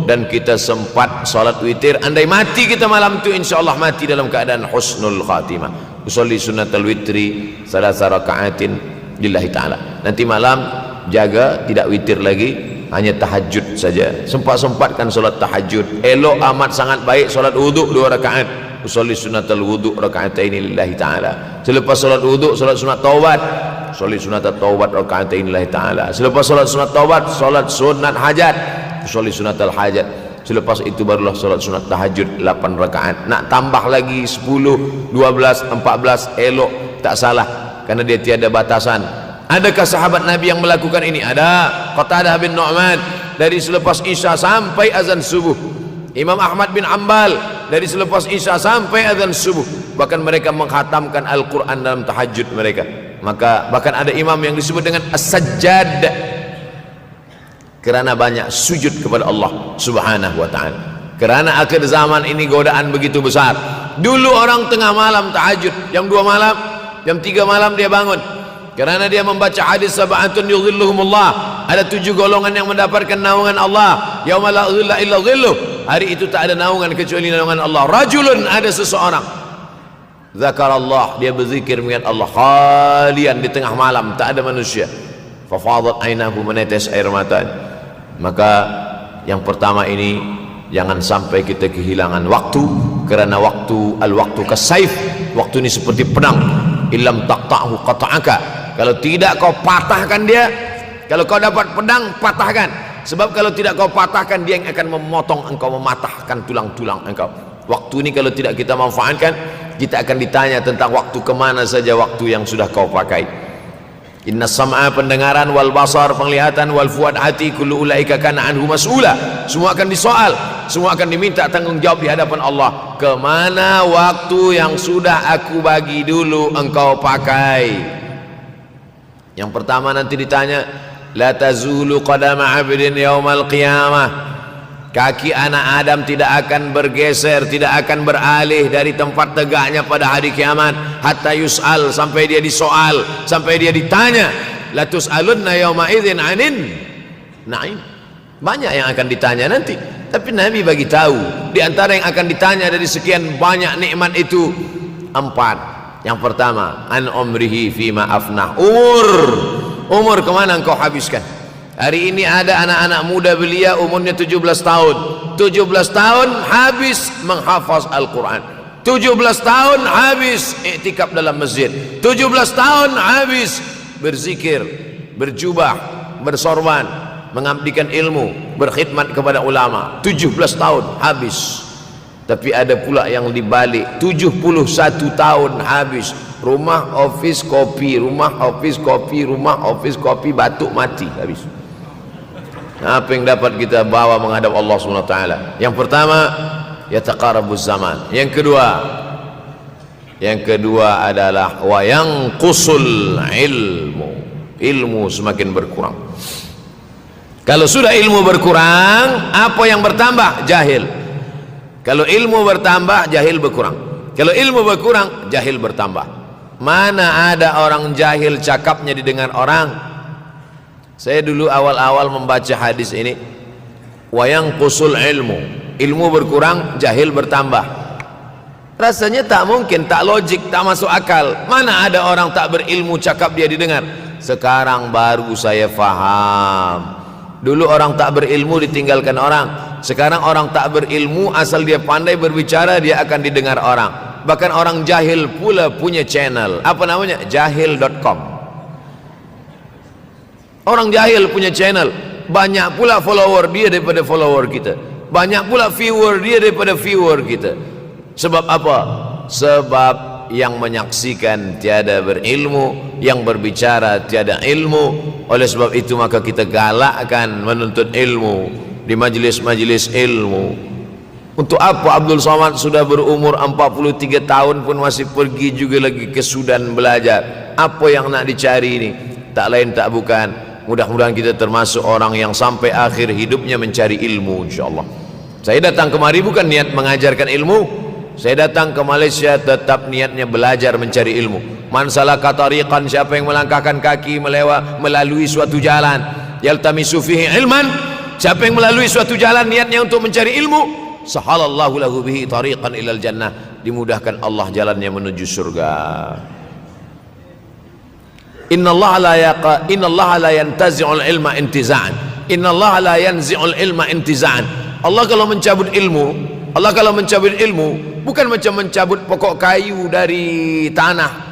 dan kita sempat solat witir. Andai mati kita malam itu, insyaallah mati dalam keadaan husnul khatimah. Usolli sunnatal witri 3 rakaatin lillahi ta'ala. Nanti malam jaga tidak witir lagi, hanya tahajud saja. Sempat-sempatkan solat tahajud. Elok amat sangat baik solat wuduk 2 rakaat. Usolli sunnatal wuduk rakaatain lillahi ta'ala. Selepas solat wuduk, solat sunat taubat. Usolli sunnatat taubat rakaatain lillahi ta'ala. Selepas solat sunat taubat, solat sunat hajat. Usolli sunnatal hajat. Selepas itu barulah solat sunat tahajud 8 rakaat. Nak tambah lagi 10, 12, 14, elok, tak salah, karena dia tiada batasan. Adakah sahabat Nabi yang melakukan ini? Ada. Qatadah bin Nu'man dari selepas Isya sampai azan subuh. Imam Ahmad bin Ambal dari selepas Isya sampai azan subuh. Bahkan mereka menghatamkan Al-Quran dalam tahajud mereka. Maka bahkan ada imam yang disebut dengan As-Sajjad, kerana banyak sujud kepada Allah Subhanahu wa ta'ala. Kerana akhir zaman ini godaan begitu besar. Dulu orang tengah malam tahajud, jam 2 malam, jam 3 malam dia bangun, kerana dia membaca hadis sab'atun yudhilluhumullah Ada 7 golongan yang mendapatkan naungan Allah. Yauma la dhilla illa dhilluh. Hari itu tak ada naungan kecuali naungan Allah. Rajulun, ada seseorang, zakarallah, dia berzikir mengingat Allah, khalian, di tengah malam, tak ada manusia. Fafadat ainahu, menetes air mata. Maka yang pertama ini, jangan sampai kita kehilangan waktu, kerana waktu, al-waktu kasaif, waktu ini seperti pedang. Illam taqta'hu qata'aka. Kalau tidak kau patahkan dia. Kalau kau dapat pedang, patahkan. Sebab kalau tidak kau patahkan, dia yang akan memotong engkau, mematahkan tulang-tulang engkau. Waktu ini kalau tidak kita manfaatkan, kita akan ditanya tentang waktu, kemana saja waktu yang sudah kau pakai. Inna sam'a, pendengaran, wal basar, penglihatan, wal fuad, hati, kullu ulaika kana anhu mas'ula. Semua akan disoal, semua akan diminta tanggungjawab di hadapan Allah. Kemana waktu yang sudah aku bagi dulu engkau pakai? Yang pertama nanti ditanya, la tazulu qadama 'abdin yaumal qiyamah. Kaki anak Adam tidak akan bergeser, tidak akan beralih dari tempat tegaknya pada hari kiamat, hatta yus'al, sampai dia disoal, sampai dia ditanya. La tus'alunna yauma idzin 'anin na'im. Banyak yang akan ditanya nanti, tapi Nabi bagi tahu di antara yang akan ditanya dari sekian banyak nikmat itu 4. Yang pertama, an umrihi fima afnah. Umur kemana engkau habiskan? Hari ini ada anak-anak muda belia umurnya 17 tahun. 17 tahun habis menghafaz Al-Quran. 17 tahun habis iktikaf dalam masjid. 17 tahun habis berzikir, berjubah, bersorban, mengabdikan ilmu, berkhidmat kepada ulama. 17 tahun habis. Tapi ada pula yang dibalik, 71 tahun habis. Rumah, office, kopi, rumah, office, kopi, rumah, office, kopi, batuk, mati, habis. Apa yang dapat kita bawa menghadap Allah SWT? Yang pertama, yataqarabuz zaman. Yang kedua adalah wa yanqusul ilmu. Ilmu semakin berkurang. Kalau sudah ilmu berkurang, apa yang bertambah? Jahil. Kalau ilmu bertambah, jahil berkurang. Kalau ilmu berkurang, jahil bertambah. Mana ada orang jahil cakapnya didengar orang? Saya dulu awal-awal membaca hadis ini, wa yanqusul ilmu. Ilmu berkurang, jahil bertambah. Rasanya tak mungkin, tak logik, tak masuk akal. Mana ada orang tak berilmu cakap dia didengar? Sekarang baru saya faham. Dulu orang tak berilmu ditinggalkan orang. Sekarang orang tak berilmu, asal dia pandai berbicara, dia akan didengar orang. Bahkan orang jahil pula punya channel. Apa namanya? Jahil.com. Orang jahil punya channel. Banyak pula follower dia daripada follower kita. Banyak pula viewer dia daripada viewer kita. Sebab apa? Sebab yang menyaksikan tiada berilmu, yang berbicara tiada ilmu. Oleh sebab itu maka kita galakkan menuntut ilmu di majlis-majlis ilmu. Untuk apa Abdul Somad sudah berumur 43 tahun pun masih pergi juga lagi ke Sudan belajar? Apa yang nak dicari ini? Tak lain tak bukan, mudah-mudahan kita termasuk orang yang sampai akhir hidupnya mencari ilmu, insyaAllah. Saya datang kemari bukan niat mengajarkan ilmu. Saya datang ke Malaysia tetap niatnya belajar mencari ilmu. Man salaka tariqan, siapa yang melangkahkan kaki melalui suatu jalan, yaltamisu fihi ilman, siapa yang melalui suatu jalan niatnya untuk mencari ilmu, sahalallahu lahu bihi tariqan ilal jannah, dimudahkan Allah jalannya menuju surga. Innallaha la yantazi'ul ilma intiza'an. Innallaha la yanzi'ul ilma intiza'an. Allah kalau mencabut ilmu, bukan macam mencabut pokok kayu dari tanah.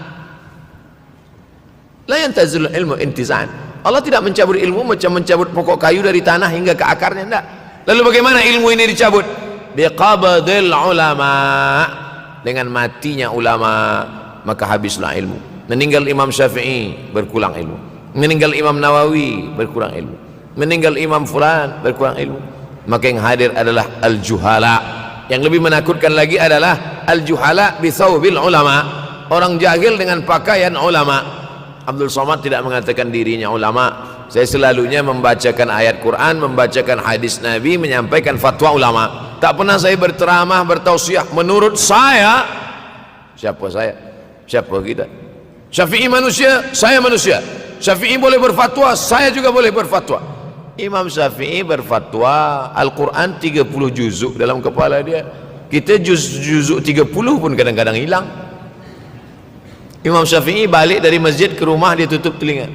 La yantazilul ilmu intiza'an. Allah tidak mencabut ilmu macam mencabut pokok kayu dari tanah hingga ke akarnya, tidak. Lalu bagaimana ilmu ini dicabut? Biqabdil ulama. Dengan matinya ulama maka habislah ilmu. Meninggal Imam Syafi'i, berkurang ilmu. Meninggal Imam Nawawi, berkurang ilmu. Meninggal Imam Fulan, berkurang ilmu. Maka yang hadir adalah al-juhala. Yang lebih menakutkan lagi adalah al-juhala bi thawbil ulama. Orang jahil dengan pakaian ulama. Abdul Somad tidak mengatakan dirinya ulama. Saya selalunya membacakan ayat Quran, membacakan hadis Nabi, menyampaikan fatwa ulama. Tak pernah saya berceramah, bertausiah. Menurut saya, siapa saya? Siapa kita? Syafi'i manusia, saya manusia. Syafi'i boleh berfatwa, saya juga boleh berfatwa. Imam Syafi'i berfatwa Al-Quran 30 juzuk dalam kepala dia. Kita juzuk 30 pun kadang-kadang hilang. Imam Syafi'i balik dari masjid ke rumah, dia tutup telinga.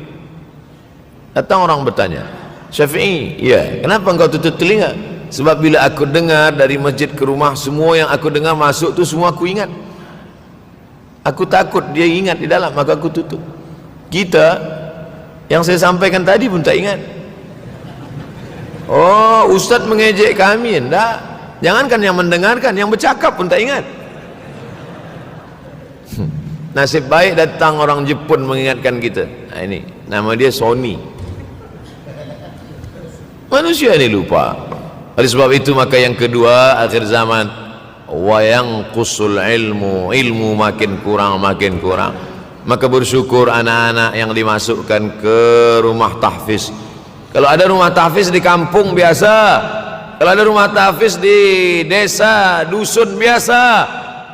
Datang orang bertanya, Syafi'i, ya, kenapa engkau tutup telinga? Sebab bila aku dengar dari masjid ke rumah, semua yang aku dengar masuk tu semua aku ingat. Aku takut dia ingat di dalam, maka aku tutup. Kita yang saya sampaikan tadi pun tak ingat. Oh, ustaz mengejek kami, enggak. Jangankan yang mendengarkan, yang bercakap pun tak ingat. Nasib baik datang orang Jepun mengingatkan kita. Nah, ini nama dia Sony. Manusia ini lupa. Oleh sebab itu maka yang kedua, akhir zaman, wa yanqusul ilmu, ilmu makin kurang. Maka bersyukur anak-anak yang dimasukkan ke rumah tahfiz. Kalau ada rumah tahfiz di kampung biasa, kalau ada rumah tahfiz di desa, dusun biasa,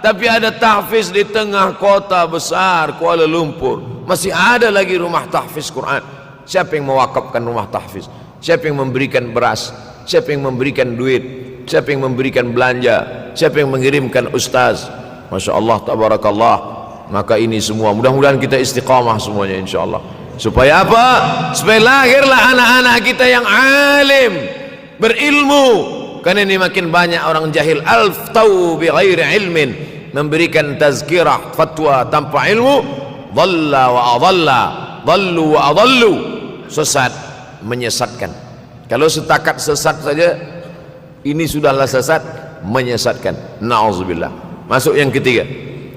tapi ada tahfiz di tengah kota besar Kuala Lumpur, masih ada lagi rumah tahfiz Quran. Siapa yang mewakafkan rumah tahfiz? Siapa yang memberikan beras? Siapa yang memberikan duit? Siapa yang memberikan belanja? Siapa yang mengirimkan ustaz? Masya Allah, tabarakallah. Maka ini semua mudah-mudahan kita istiqamah semuanya insyaallah. Supaya apa? Supaya lahirlah anak-anak kita yang alim, berilmu. Karena ini makin banyak orang jahil, alftau bi ghairi ilmin, memberikan tazkirah, fatwa tanpa ilmu, dhalla wa adalla, dhallu wa adallu, sesat, menyesatkan. Kalau setakat sesat saja, ini sudahlah sesat, menyesatkan. Na'udzubillah. Masuk yang ketiga.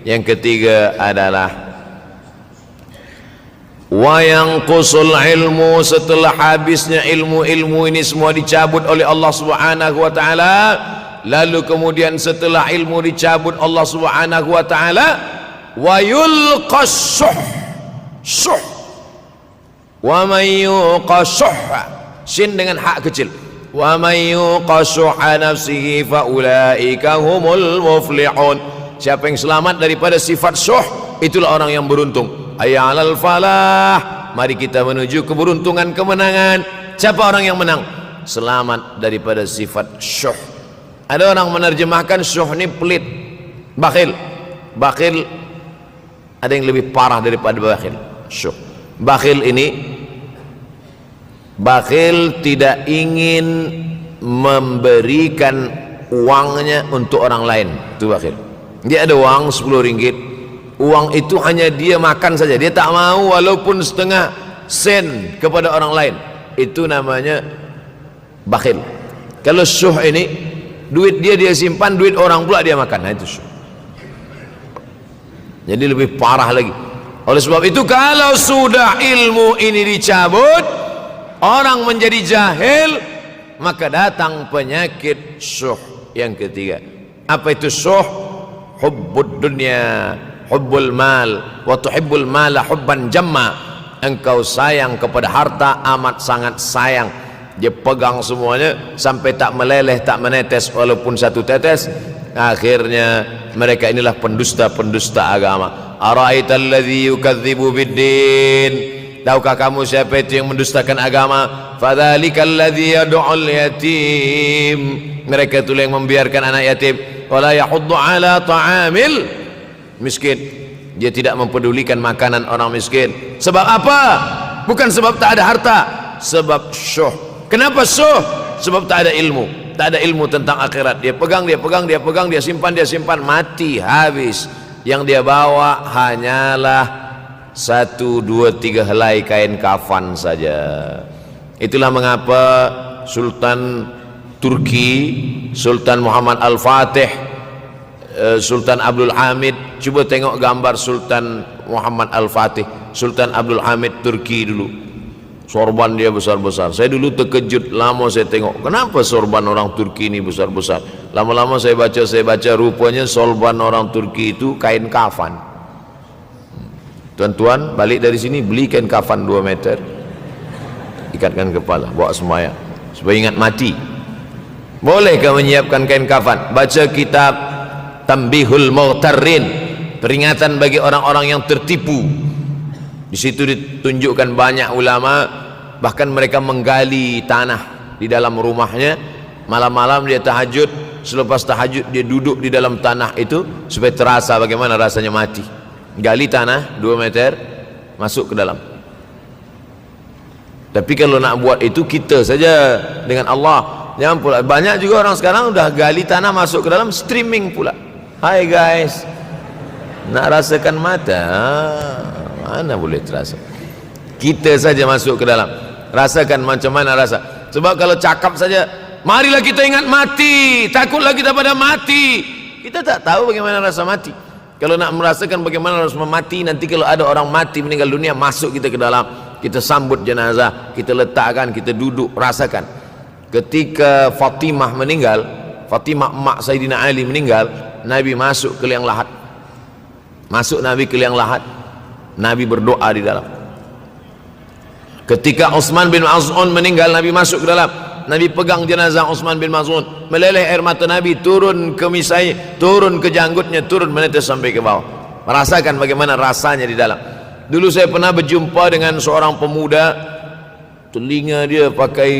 Yang ketiga adalah wa yanqusul ilmu, setelah habisnya ilmu-ilmu ini semua dicabut oleh Allah Subhanahu wa taala, lalu kemudian setelah ilmu dicabut Allah Subhanahu wa taala, wa yulqas syuh, wa may yuqas sin dengan hak kecil, wa may yuqas nafsihi fa ulaika humul muflihun. Siapa yang selamat daripada sifat syuh, itulah orang yang beruntung. Hayya 'alal falah, mari kita menuju keberuntungan, kemenangan. Siapa orang yang menang? Selamat daripada sifat syuh. Ada orang menerjemahkan syuh ini pelit, bakhil. Bakhil ada yang lebih parah daripada bakhil. Syuh. Bakhil ini, bakhil tidak ingin memberikan uangnya untuk orang lain. Itu bakhil. Dia ada uang 10 ringgit, uang itu hanya dia makan saja, dia tak mau walaupun setengah sen kepada orang lain. Itu namanya bakhil. Kalau syuh ini, duit dia simpan, duit orang pula dia makan. Nah, itu syuh. Jadi lebih parah lagi. Oleh sebab itu kalau sudah ilmu ini dicabut, orang menjadi jahil, maka datang penyakit syuh yang ketiga. Apa itu syuh? Hubbud dunya, hubbul mal, wa tuhibbul mala hubban jamma. Engkau sayang kepada harta amat sangat sayang. Dia pegang semuanya sampai tak meleleh, tak menetes walaupun satu tetes. Akhirnya mereka inilah pendusta-pendusta agama. Ara'aital ladzi yukadzibu biddin, tahukah kamu siapa itu yang mendustakan agama? Fadzalikal ladzi yad'ul yatim, mereka itu yang membiarkan anak yatim. Wala yahuddu ala ta'amil miskin, dia tidak mempedulikan makanan orang miskin. Sebab apa? Bukan sebab tak ada harta, sebab syuh. Kenapa syuh? Sebab tak ada ilmu. Tak ada ilmu tentang akhirat. Dia pegang, dia simpan, mati, habis. Yang dia bawa hanyalah 1, 2, 3 helai kain kafan saja. Itulah mengapa Sultan Turki, Sultan Muhammad Al-Fatih, Sultan Abdul Hamid, coba tengok gambar Sultan Muhammad Al-Fatih, Sultan Abdul Hamid Turki dulu. Sorban dia besar-besar. Saya dulu terkejut, lama saya tengok, kenapa sorban orang Turki ini besar-besar. Lama-lama saya baca, rupanya sorban orang Turki itu kain kafan. Tuan-tuan balik dari sini beli kain kafan 2 meter, ikatkan kepala, bawa sembahyang supaya ingat mati. Bolehkah menyiapkan kain kafan? Baca kitab Tanbihul Mughtarrin, peringatan bagi orang-orang yang tertipu. Di situ ditunjukkan banyak ulama, bahkan mereka menggali tanah di dalam rumahnya. Malam-malam dia tahajud, selepas tahajud dia duduk di dalam tanah itu supaya terasa bagaimana rasanya mati. Gali tanah 2 meter, masuk ke dalam. Tapi kalau nak buat itu kita saja dengan Allah. Jangan pula, banyak juga orang sekarang udah gali tanah masuk ke dalam, streaming pula. Hai guys, nak rasakan mata, mana boleh terasa. Kita saja masuk ke dalam, rasakan macam mana rasa. Sebab kalau cakap saja, marilah kita ingat mati, takutlah kita pada mati, kita tak tahu bagaimana rasa mati. Kalau nak merasakan bagaimana rasa mati, nanti kalau ada orang mati meninggal dunia, masuk kita ke dalam, kita sambut jenazah, kita letakkan, kita duduk, rasakan. Ketika Fatimah meninggal, Fatimah emak Sayyidina Ali meninggal, Nabi masuk ke liang lahat. Masuk Nabi ke liang lahat, Nabi berdoa di dalam. Ketika Utsman bin Maz'un meninggal, Nabi masuk ke dalam, Nabi pegang jenazah Utsman bin Maz'un, meleleh air mata Nabi turun ke misai, turun ke janggutnya, turun menetes sampai ke bawah. Merasakan bagaimana rasanya di dalam. Dulu saya pernah berjumpa dengan seorang pemuda, telinga dia pakai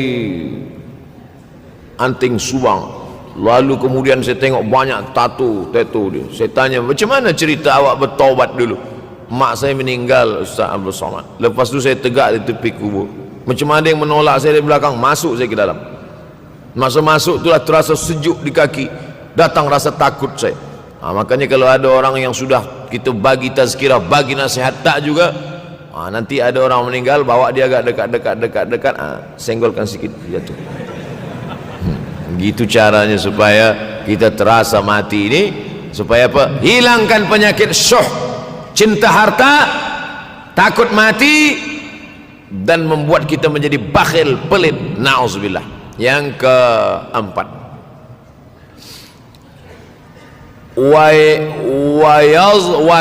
anting subang, lalu kemudian saya tengok banyak tato dia. Saya tanya, macam mana cerita awak bertaubat dulu? Mak saya meninggal, Ustaz Abdul Somad. Lepas tu saya tegak di tepi kubur. Macam ada yang menolak saya dari belakang, masuk saya ke dalam. Masa masuk itulah terasa sejuk di kaki, datang rasa takut saya. Makanya kalau ada orang yang sudah kita bagi tazkirah, bagi nasihat tak juga, nanti ada orang meninggal, bawa dia agak dekat, senggolkan sikit, jatuh. Gitu caranya supaya kita terasa mati ini, supaya apa? Hilangkan penyakit syuh, cinta harta, takut mati, dan membuat kita menjadi bakhil, pelit, na'udzubillah. Yang keempat, wa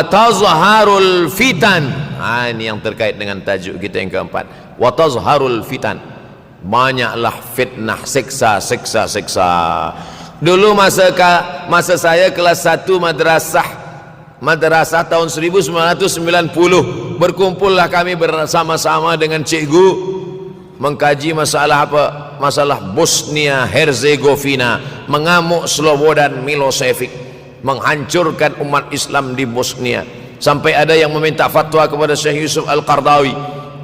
tazharul fitan. Ini yang terkait dengan tajuk kita yang keempat, wa tazharul fitan. Banyaklah fitnah, siksa. Dulu masa saya kelas 1 madrasah tahun 1990, berkumpullah kami bersama-sama dengan cikgu mengkaji masalah apa? Masalah Bosnia Herzegovina, mengamuk Slobodan Milosevic, menghancurkan umat Islam di Bosnia. Sampai ada yang meminta fatwa kepada Syekh Yusuf Al-Qardawi,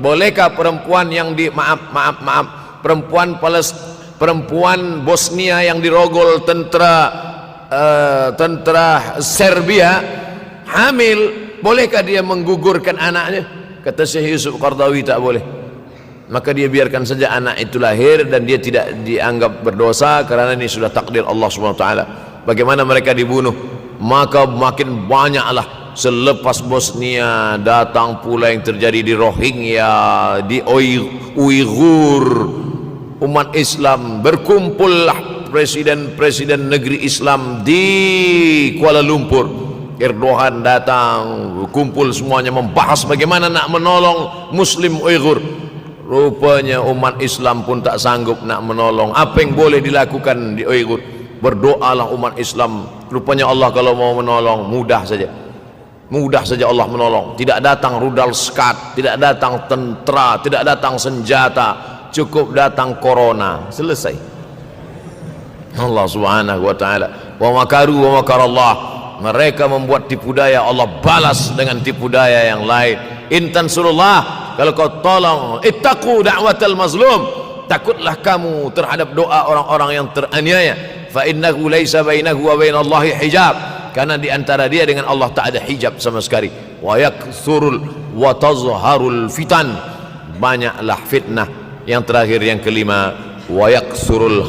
bolehkah perempuan yang perempuan Bosnia yang dirogol tentara Serbia hamil, bolehkah dia menggugurkan anaknya? Kata Syekh Yusuf Qardawi, tak boleh. Maka dia biarkan saja anak itu lahir dan dia tidak dianggap berdosa, karena ini sudah takdir Allah SWT. Bagaimana mereka dibunuh? Maka makin banyaklah selepas Bosnia, datang pula yang terjadi di Rohingya, di Uighur. Umat Islam berkumpullah, presiden-presiden negeri Islam di Kuala Lumpur. Erdogan datang, kumpul semuanya membahas bagaimana nak menolong Muslim Uighur. Rupanya umat Islam pun tak sanggup nak menolong. Apa yang boleh dilakukan di Uighur? Berdoalah umat Islam. Rupanya Allah kalau mau menolong, mudah saja Allah menolong. Tidak datang rudal skat, tidak datang tentera, tidak datang senjata, cukup datang corona, selesai. Allah Subhanahu wa taala, wa makaru wa makarallah. Mereka membuat tipu daya, Allah balas dengan tipu daya yang lain. In tansurullah, kalau kau tolong, ittaqu da'watal mazlum, takutlah kamu terhadap doa orang-orang yang teraniaya. Fa innahu laisa bainahu wa bainallahi hijab, karena di antara dia dengan Allah tak ada hijab sama sekali. Wa tazharul fitan, banyaklah fitnah. Yang terakhir, yang kelima, wa yaksurul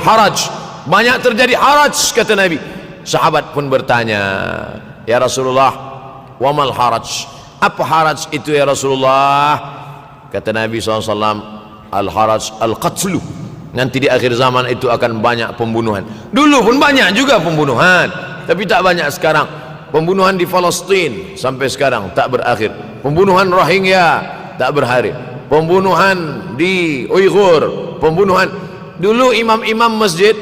haraj, banyak terjadi haraj, kata Nabi. Sahabat pun bertanya, ya Rasulullah, wa mal haraj, apa haraj itu ya Rasulullah? Kata Nabi SAW, al haraj al qatlu, nanti di akhir zaman itu akan banyak pembunuhan. Dulu pun banyak juga pembunuhan, tapi tak banyak sekarang. Pembunuhan di Palestina sampai sekarang tak berakhir. Pembunuhan Rohingya tak berakhir. Pembunuhan di Uighur, pembunuhan. Dulu imam-imam masjid,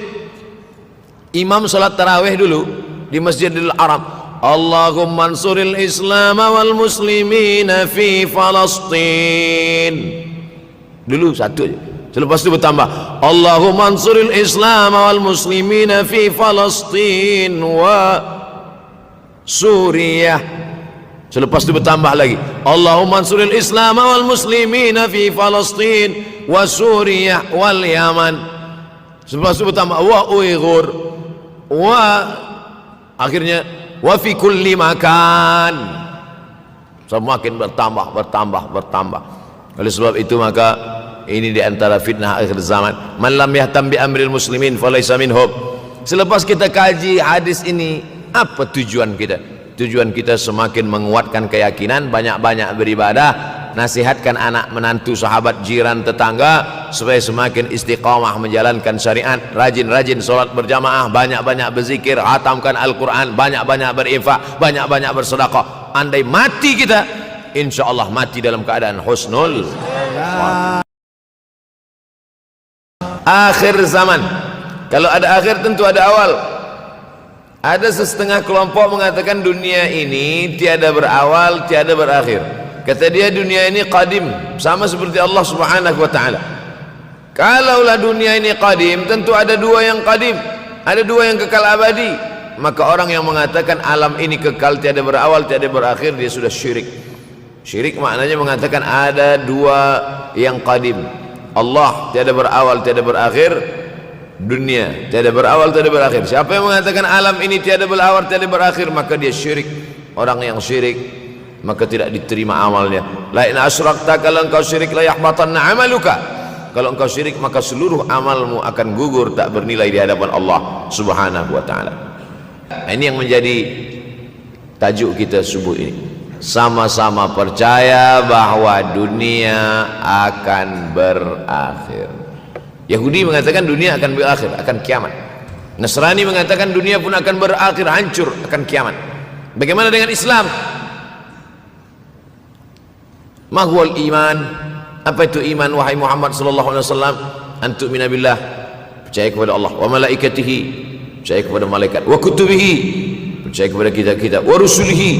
imam salat tarawih dulu di Masjidil Haram, Allahumma ansuril Islam wal muslimina fi Palestin. Dulu satu aja. Selepas itu bertambah, Allahumma ansuril Islam wal muslimina fi Palestin wa Suriah. Selepas itu bertambah lagi, Allahumma ansuril Islam wal muslimina fi Palestin wa Suriah wal Yaman. Selepas itu bertambah wa Uighur wa akhirnya wa fi kulli makan. Semakin bertambah. Oleh sebab itu maka ini di antara fitnah akhir zaman. Man lam yahtam bi amril muslimin falaysa minhum. Selepas kita kaji hadis ini, apa tujuan kita? Tujuan kita semakin menguatkan keyakinan, banyak-banyak beribadah, nasihatkan anak menantu, sahabat, jiran, tetangga supaya semakin istiqamah menjalankan syariat, rajin-rajin solat berjamaah, banyak-banyak berzikir, hatamkan Al-Quran, banyak-banyak berinfak, banyak-banyak bersedekah. Andai mati kita, insya Allah mati dalam keadaan husnul akhir zaman. Kalau ada akhir tentu ada awal. Ada setengah kelompok mengatakan dunia ini tiada berawal, tiada berakhir. Kata dia dunia ini qadim, sama seperti Allah Subhanahu wa ta'ala. Kalaulah dunia ini qadim, tentu ada dua yang qadim, ada dua yang kekal abadi. Maka orang yang mengatakan alam ini kekal, tiada berawal, tiada berakhir, dia sudah syirik. Syirik maknanya mengatakan ada dua yang qadim. Allah tiada berawal, tiada berakhir, dunia tiada berawal, tiada berakhir. Siapa yang mengatakan alam ini tiada berawal, tiada berakhir, maka dia syirik. Orang yang syirik maka tidak diterima amalnya. La in asyrakta, kalau engkau syirik la yahbatanna amaluka. Kalau engkau syirik maka seluruh amalmu akan gugur, tak bernilai di hadapan Allah Subhanahu wa ta'ala. Ini yang menjadi tajuk kita subuh ini. Sama-sama percaya bahwa dunia akan berakhir. Yahudi mengatakan dunia akan berakhir, akan kiamat. Nasrani mengatakan dunia pun akan berakhir, hancur, akan kiamat. Bagaimana dengan Islam? Mahwal iman. Apa itu iman wahai Muhammad sallallahu alaihi wasallam? Antu'mina billah, percaya kepada Allah, wa malaikatihi, percaya kepada malaikat, wa kutubihi, percaya kepada kitab-kitab, wa rusulihi,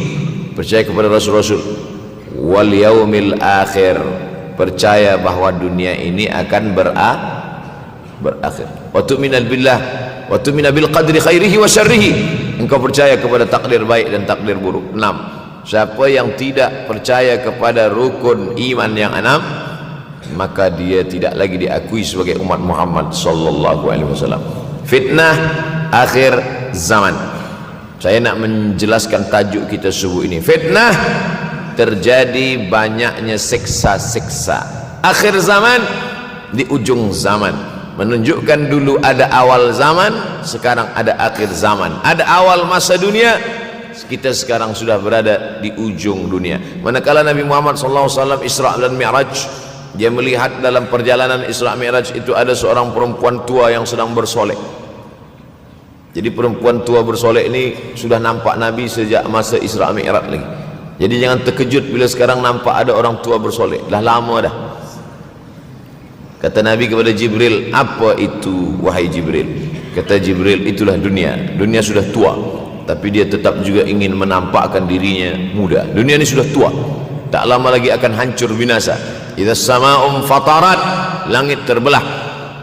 percaya kepada rasul-rasul, wal yaumil akhir, percaya bahwa dunia ini akan berakhir. Wa tu'mina billah wa tu'mina bil qadri khairihi wa syarrihi, engkau percaya kepada takdir baik dan takdir buruk. 6. Siapa yang tidak percaya kepada rukun iman yang 6, maka dia tidak lagi diakui sebagai umat Muhammad sallallahu alaihi wasallam. Fitnah akhir zaman. Saya nak menjelaskan tajuk kita subuh ini. Fitnah, terjadi banyaknya siksa-siksa. Akhir zaman, di ujung zaman. Menunjukkan dulu ada awal zaman, sekarang ada akhir zaman. Ada awal masa dunia, kita sekarang sudah berada di ujung dunia. Manakala Nabi Muhammad SAW Isra dan Mi'raj, dia melihat dalam perjalanan Isra Mi'raj itu ada seorang perempuan tua yang sedang bersolek. Jadi perempuan tua bersolek ini sudah nampak Nabi sejak masa Isra Mi'raj lagi. Jadi jangan terkejut bila sekarang nampak ada orang tua bersolek. Dah lama dah. Kata Nabi kepada Jibril, apa itu wahai Jibril? Kata Jibril, itulah dunia. Dunia sudah tua, tapi dia tetap juga ingin menampakkan dirinya muda. Dunia ini sudah tua, tak lama lagi akan hancur binasa. Idza sama'um fatarat, langit terbelah.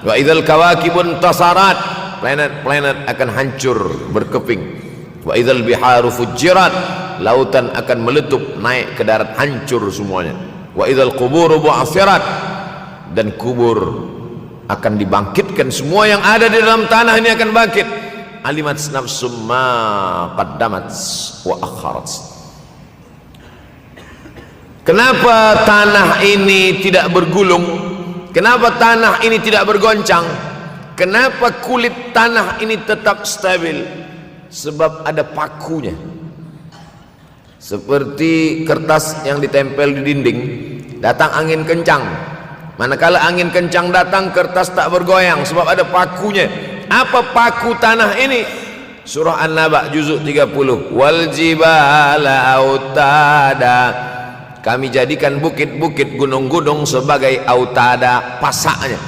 Wa idzal kawakibun tasarat, planet-planet akan hancur berkeping. Wa idzal biharu fujirat, lautan akan meletup naik ke darat, hancur semuanya. Wa idzal quburu bu'athirat, dan kubur akan dibangkitkan. Semua yang ada di dalam tanah ini akan bangkit. Alimat nafsum ma qaddamat wa akharat. Kenapa tanah ini tidak bergulung? Kenapa tanah ini tidak bergoncang? Kenapa kulit tanah ini tetap stabil? Sebab ada pakunya. Seperti kertas yang ditempel di dinding, datang angin kencang, manakala angin kencang datang, kertas tak bergoyang sebab ada pakunya. Apa paku tanah ini? Surah An-Naba juzuk 30. Wal jibala autada, kami jadikan bukit-bukit, gunung-gunung sebagai autada, pasaknya.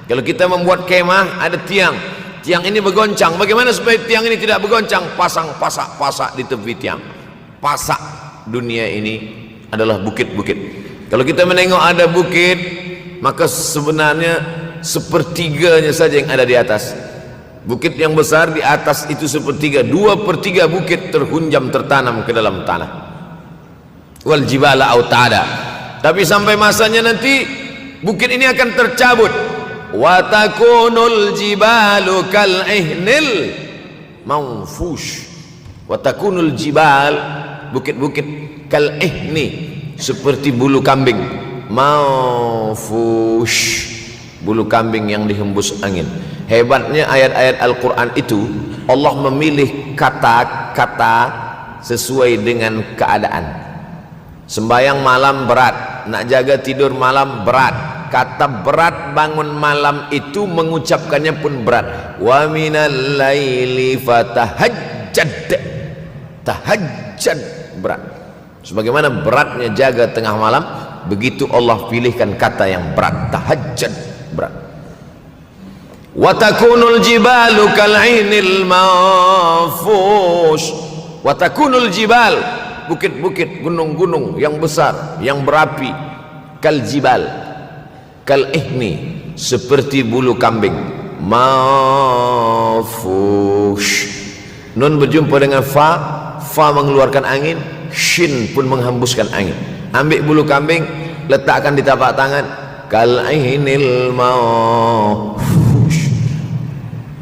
Kalau kita membuat kemah, ada tiang, tiang ini bergoncang. Bagaimana supaya tiang ini tidak bergoncang? Pasang pasak-pasak di tepi tiang. Pasak dunia ini adalah bukit-bukit. Kalau kita menengok ada bukit, maka sebenarnya sepertiganya saja yang ada di atas. Bukit yang besar di atas itu sepertiga, 2/3 bukit terhunjam tertanam ke dalam tanah. Wal jibala autada. Tapi sampai masanya nanti bukit ini akan tercabut. Wa takunul jibalu kal ihnil manfush. Wa takunul jibal, bukit-bukit kal ihni, seperti bulu kambing. Manfush, bulu kambing yang dihembus angin. Hebatnya ayat-ayat Al-Quran itu, Allah memilih kata-kata sesuai dengan keadaan. Sembayang malam berat, nak jaga tidur malam berat. Kata berat bangun malam itu mengucapkannya pun berat. Wa minal laili fatahajjad, tahajjad berat. Sebagaimana beratnya jaga tengah malam, begitu Allah pilihkan kata yang berat, tahajjud berat. Wa takunul jibalu kal 'ainil manfush. Wa takunul jibal, bukit-bukit, gunung-gunung yang besar, yang berapi, kal jibal, kal ihni, seperti bulu kambing. Manfush. Nun berjumpa dengan fa, fa mengeluarkan angin, shin pun menghembuskan angin. Ambil bulu kambing, letakkan di tapak tangan, kal ainil manfush.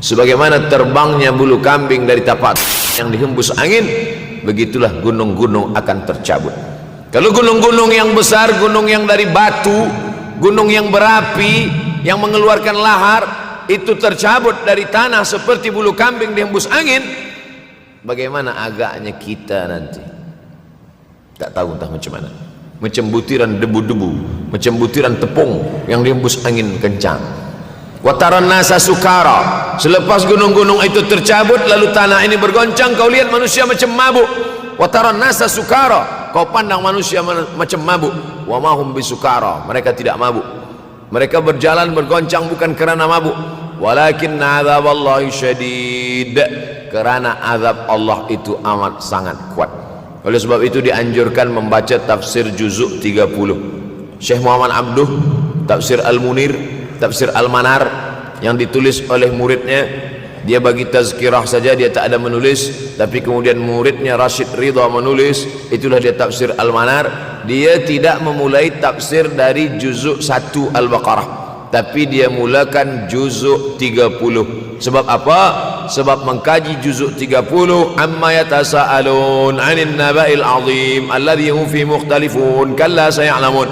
Sebagaimana terbangnya bulu kambing dari tapak yang dihembus angin, begitulah gunung-gunung akan tercabut. Kalau gunung-gunung yang besar, gunung yang dari batu, gunung yang berapi, yang mengeluarkan lahar, itu tercabut dari tanah seperti bulu kambing dihembus angin, bagaimana agaknya kita nanti? Tak tahu entah macam mana. Macam butiran debu-debu, macam butiran tepung yang dihembus angin kencang. Wataran nasa sukara. Selepas gunung-gunung itu tercabut, lalu tanah ini bergoncang, kau lihat manusia macam mabuk. Wataran nasa sukara. Kau pandang manusia macam mabuk. Wa mahum bisukara. Mereka tidak mabuk. Mereka berjalan bergoncang bukan kerana mabuk. Walakin azab Allah syadid. Kerana azab Allah itu amat sangat kuat. Oleh sebab itu dianjurkan membaca tafsir juzuk 30. Syekh Muhammad Abduh, tafsir Al-Munir, tafsir Al-Manar yang ditulis oleh muridnya. Dia bagi tazkirah saja, dia tak ada menulis. Tapi kemudian muridnya Rashid Ridha menulis. Itulah dia tafsir Al-Manar. Dia tidak memulai tafsir dari juzuk 1 Al-Baqarah, tapi dia mulakan juzuk 30. Sebab apa? Sebab mengkaji juzuk 30, amma yatasaalun 'anil naba'il 'azim alladhi hum fi mukhtalifun kalla saya'lamun.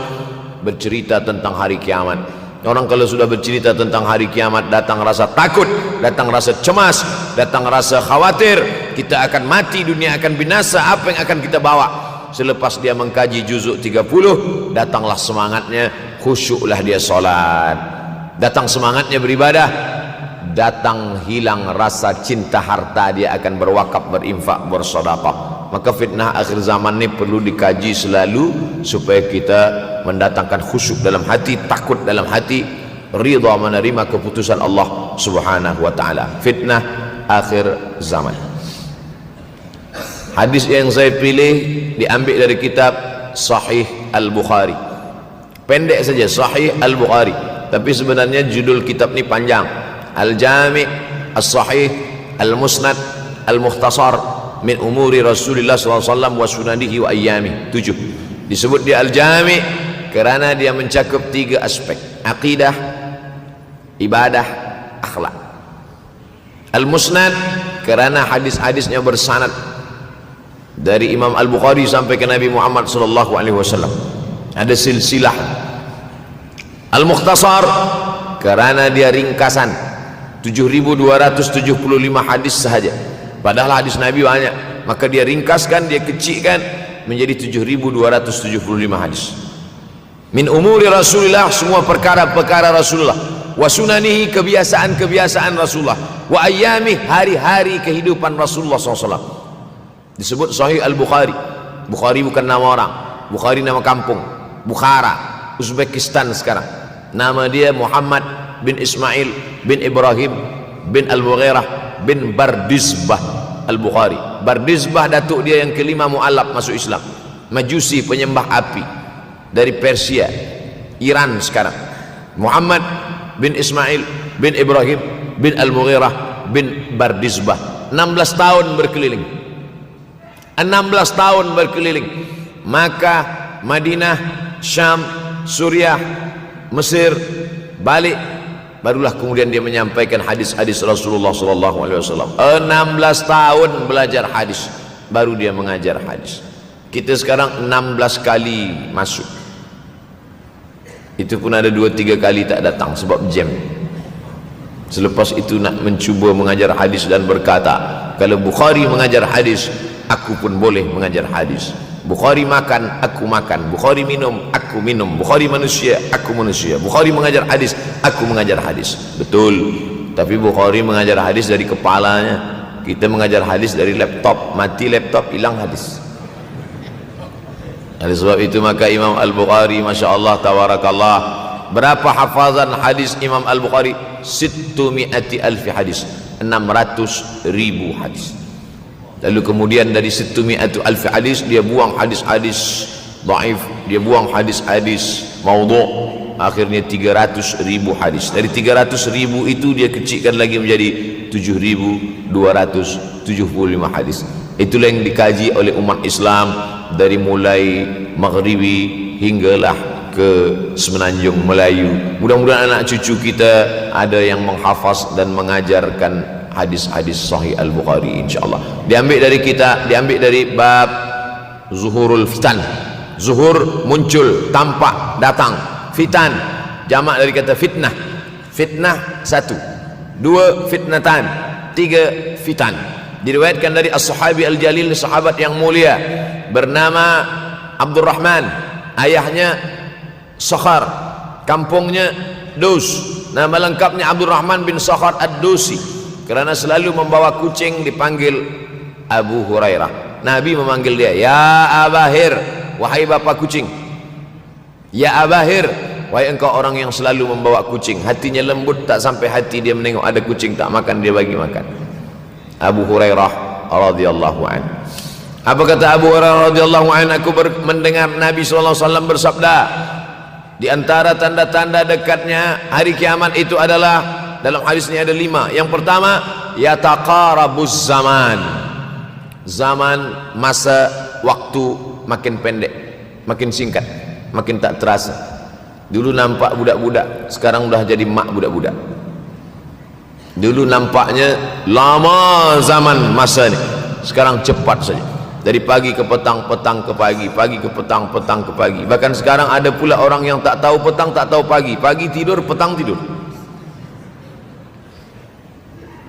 Bercerita tentang hari kiamat. Orang kalau sudah bercerita tentang hari kiamat, datang rasa takut, datang rasa cemas, datang rasa khawatir, kita akan mati, dunia akan binasa, apa yang akan kita bawa? Selepas dia mengkaji juzuk 30, datanglah semangatnya, khusyuklah dia solat, datang semangatnya beribadah, datang hilang rasa cinta harta, dia akan berwakaf, berinfak, bersedekah. Maka fitnah akhir zaman ini perlu dikaji selalu supaya kita mendatangkan khusyuk dalam hati, takut dalam hati, ridha menerima keputusan Allah Subhanahu wa taala. Fitnah akhir zaman. Hadis yang saya pilih diambil dari kitab Sahih Al-Bukhari. Pendek saja, Sahih Al-Bukhari, tapi sebenarnya judul kitab ini panjang. Al-Jami' As-Sahih Al-Musnad Al-Mukhtasar min umuri Rasulullah SAW wa sunanihi wa ayyamih. 7. Disebut dia Al-Jami' kerana dia mencakup 3 aspek: akidah, ibadah, akhlak. Al-Musnad kerana hadis-hadisnya bersanad dari Imam Al-Bukhari sampai ke Nabi Muhammad SAW, ada silsilah. Al-Mukhtasar kerana dia ringkasan, 7.275 hadis sahaja, padahal hadis Nabi banyak, maka dia ringkaskan, dia kecilkan menjadi 7.275 hadis. Min umuri Rasulullah, semua perkara-perkara Rasulullah, wa sunanihi, kebiasaan-kebiasaan Rasulullah, wa ayyami, hari-hari kehidupan Rasulullah SAW. Disebut Sahih Al-Bukhari. Bukhari bukan nama orang, Bukhari nama kampung, Bukhara, Uzbekistan sekarang. Nama dia Muhammad bin Ismail bin Ibrahim bin Al-Mughirah bin Bardizbah Al-Bukhari. Bardizbah datuk dia yang kelima mu'alaf masuk Islam, Majusi penyembah api dari Persia, Iran sekarang. Muhammad bin Ismail bin Ibrahim bin Al-Mughirah bin Bardizbah, 16 tahun berkeliling, 16 tahun berkeliling Makkah, Madinah, Syam, Suriah, Mesir, balik, barulah kemudian dia menyampaikan hadis-hadis Rasulullah SAW. 16 tahun belajar hadis, baru dia mengajar hadis. Kita sekarang 16 kali masuk, itu pun ada 2-3 kali tak datang sebab jam. Selepas itu nak mencuba mengajar hadis dan berkata, kalau Bukhari mengajar hadis, aku pun boleh mengajar hadis. Bukhari makan, aku makan. Bukhari minum, aku minum. Bukhari manusia, aku manusia. Bukhari mengajar hadis, aku mengajar hadis. Betul, tapi Bukhari mengajar hadis dari kepalanya, kita mengajar hadis dari laptop. Mati laptop, hilang hadis. Oleh sebab itu maka Imam Al-Bukhari, Masya Allah, Tabarakallah, berapa hafazan hadis Imam Al-Bukhari? 600,000 hadis, 600,000 hadis. Lalu kemudian dari 600,000 hadis dia buang hadis-hadis dhaif, dia buang hadis-hadis maudhu', akhirnya 300,000 hadis. Dari 300,000 itu dia kecilkan lagi menjadi 7,275 hadis. Itulah yang dikaji oleh umat Islam dari mulai Maghribi hinggalah ke Semenanjung Melayu. Mudah-mudahan anak cucu kita ada yang menghafaz dan mengajarkan hadis-hadis Sahih Al-Bukhari, insyaAllah. Diambil dari kita, diambil dari bab zuhurul fitan. Zuhur muncul, tampak, datang. Fitan jamak dari kata fitnah. Fitnah 1, 2 fitnatan, 3 fitan. Diriwayatkan dari as-sahabi al-jalil, sahabat yang mulia bernama Abdurrahman, ayahnya Sakhar, kampungnya Dus. Nama lengkapnya Abdurrahman bin Sakhar ad-Dusi. Kerana selalu membawa kucing dipanggil Abu Hurairah. Nabi memanggil dia, ya Abahir, wahai bapak kucing. Ya Abahir, wahai engkau orang yang selalu membawa kucing. Hatinya lembut, tak sampai hati dia menengok ada kucing tak makan, dia bagi makan. Abu Hurairah radhiyallahu anhu. Apa kata Abu Hurairah radhiyallahu anhu? Aku mendengar Nabi SAW bersabda, di antara tanda-tanda dekatnya hari kiamat itu adalah, dalam hadis ini ada 5. Yang pertama, yataqarabuz zaman. Zaman, masa, waktu makin pendek, makin singkat, makin tak terasa. Dulu nampak budak-budak, sekarang sudah jadi mak budak-budak. Dulu nampaknya lama zaman masa ini, sekarang cepat saja. Dari pagi ke petang, petang ke pagi, pagi ke petang, petang ke pagi. Bahkan sekarang ada pula orang yang tak tahu petang, tak tahu pagi. Pagi tidur, petang tidur.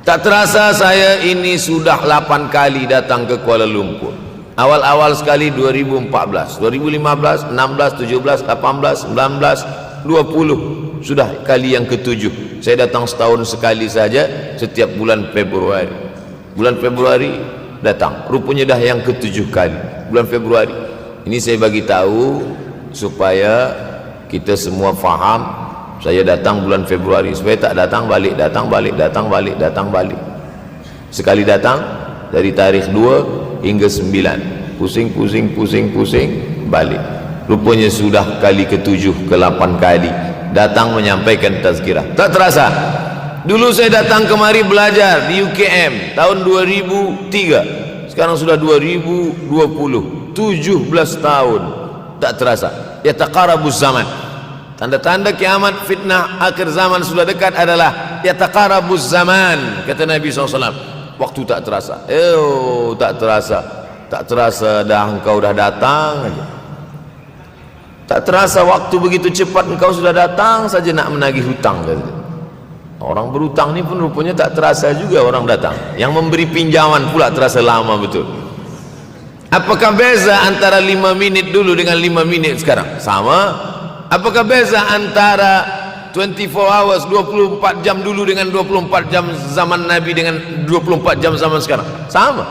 Tak terasa saya ini sudah 8 kali datang ke Kuala Lumpur. Awal-awal sekali 2014, 2015, 16, 17, 18, 19, 20. Sudah kali yang ke-7. Saya datang setahun sekali saja, setiap bulan Februari. Bulan Februari datang. Rupanya dah yang ke-7 kali. Bulan Februari. Ini saya bagi tahu supaya kita semua faham. Saya datang bulan Februari, supaya tak datang balik, datang balik, datang balik, datang balik. Sekali datang dari tarikh 2 hingga 9, pusing, pusing, pusing, pusing, balik. Rupanya sudah kali ke-7, ke-8 kali datang menyampaikan tazkirah. Tak terasa. Dulu saya datang kemari belajar di UKM tahun 2003. Sekarang sudah 2020, 17 tahun. Tak terasa. Yataqarabuz zaman. Tanda-tanda kiamat, fitnah akhir zaman sudah dekat adalah yataqarabuz zaman, kata Nabi SAW. Waktu tak terasa. Tak terasa. Tak terasa dah engkau dah datang aja. Tak terasa waktu begitu cepat, engkau sudah datang saja nak menagih hutang, kata. Orang berhutang ni pun rupanya tak terasa juga orang datang. Yang memberi pinjaman pula terasa lama betul. Apakah beza antara 5 minit dulu dengan 5 minit sekarang? Sama. Apakah beza antara 24 hours, 24 jam dulu dengan 24 jam zaman Nabi dengan 24 jam zaman sekarang? Sama.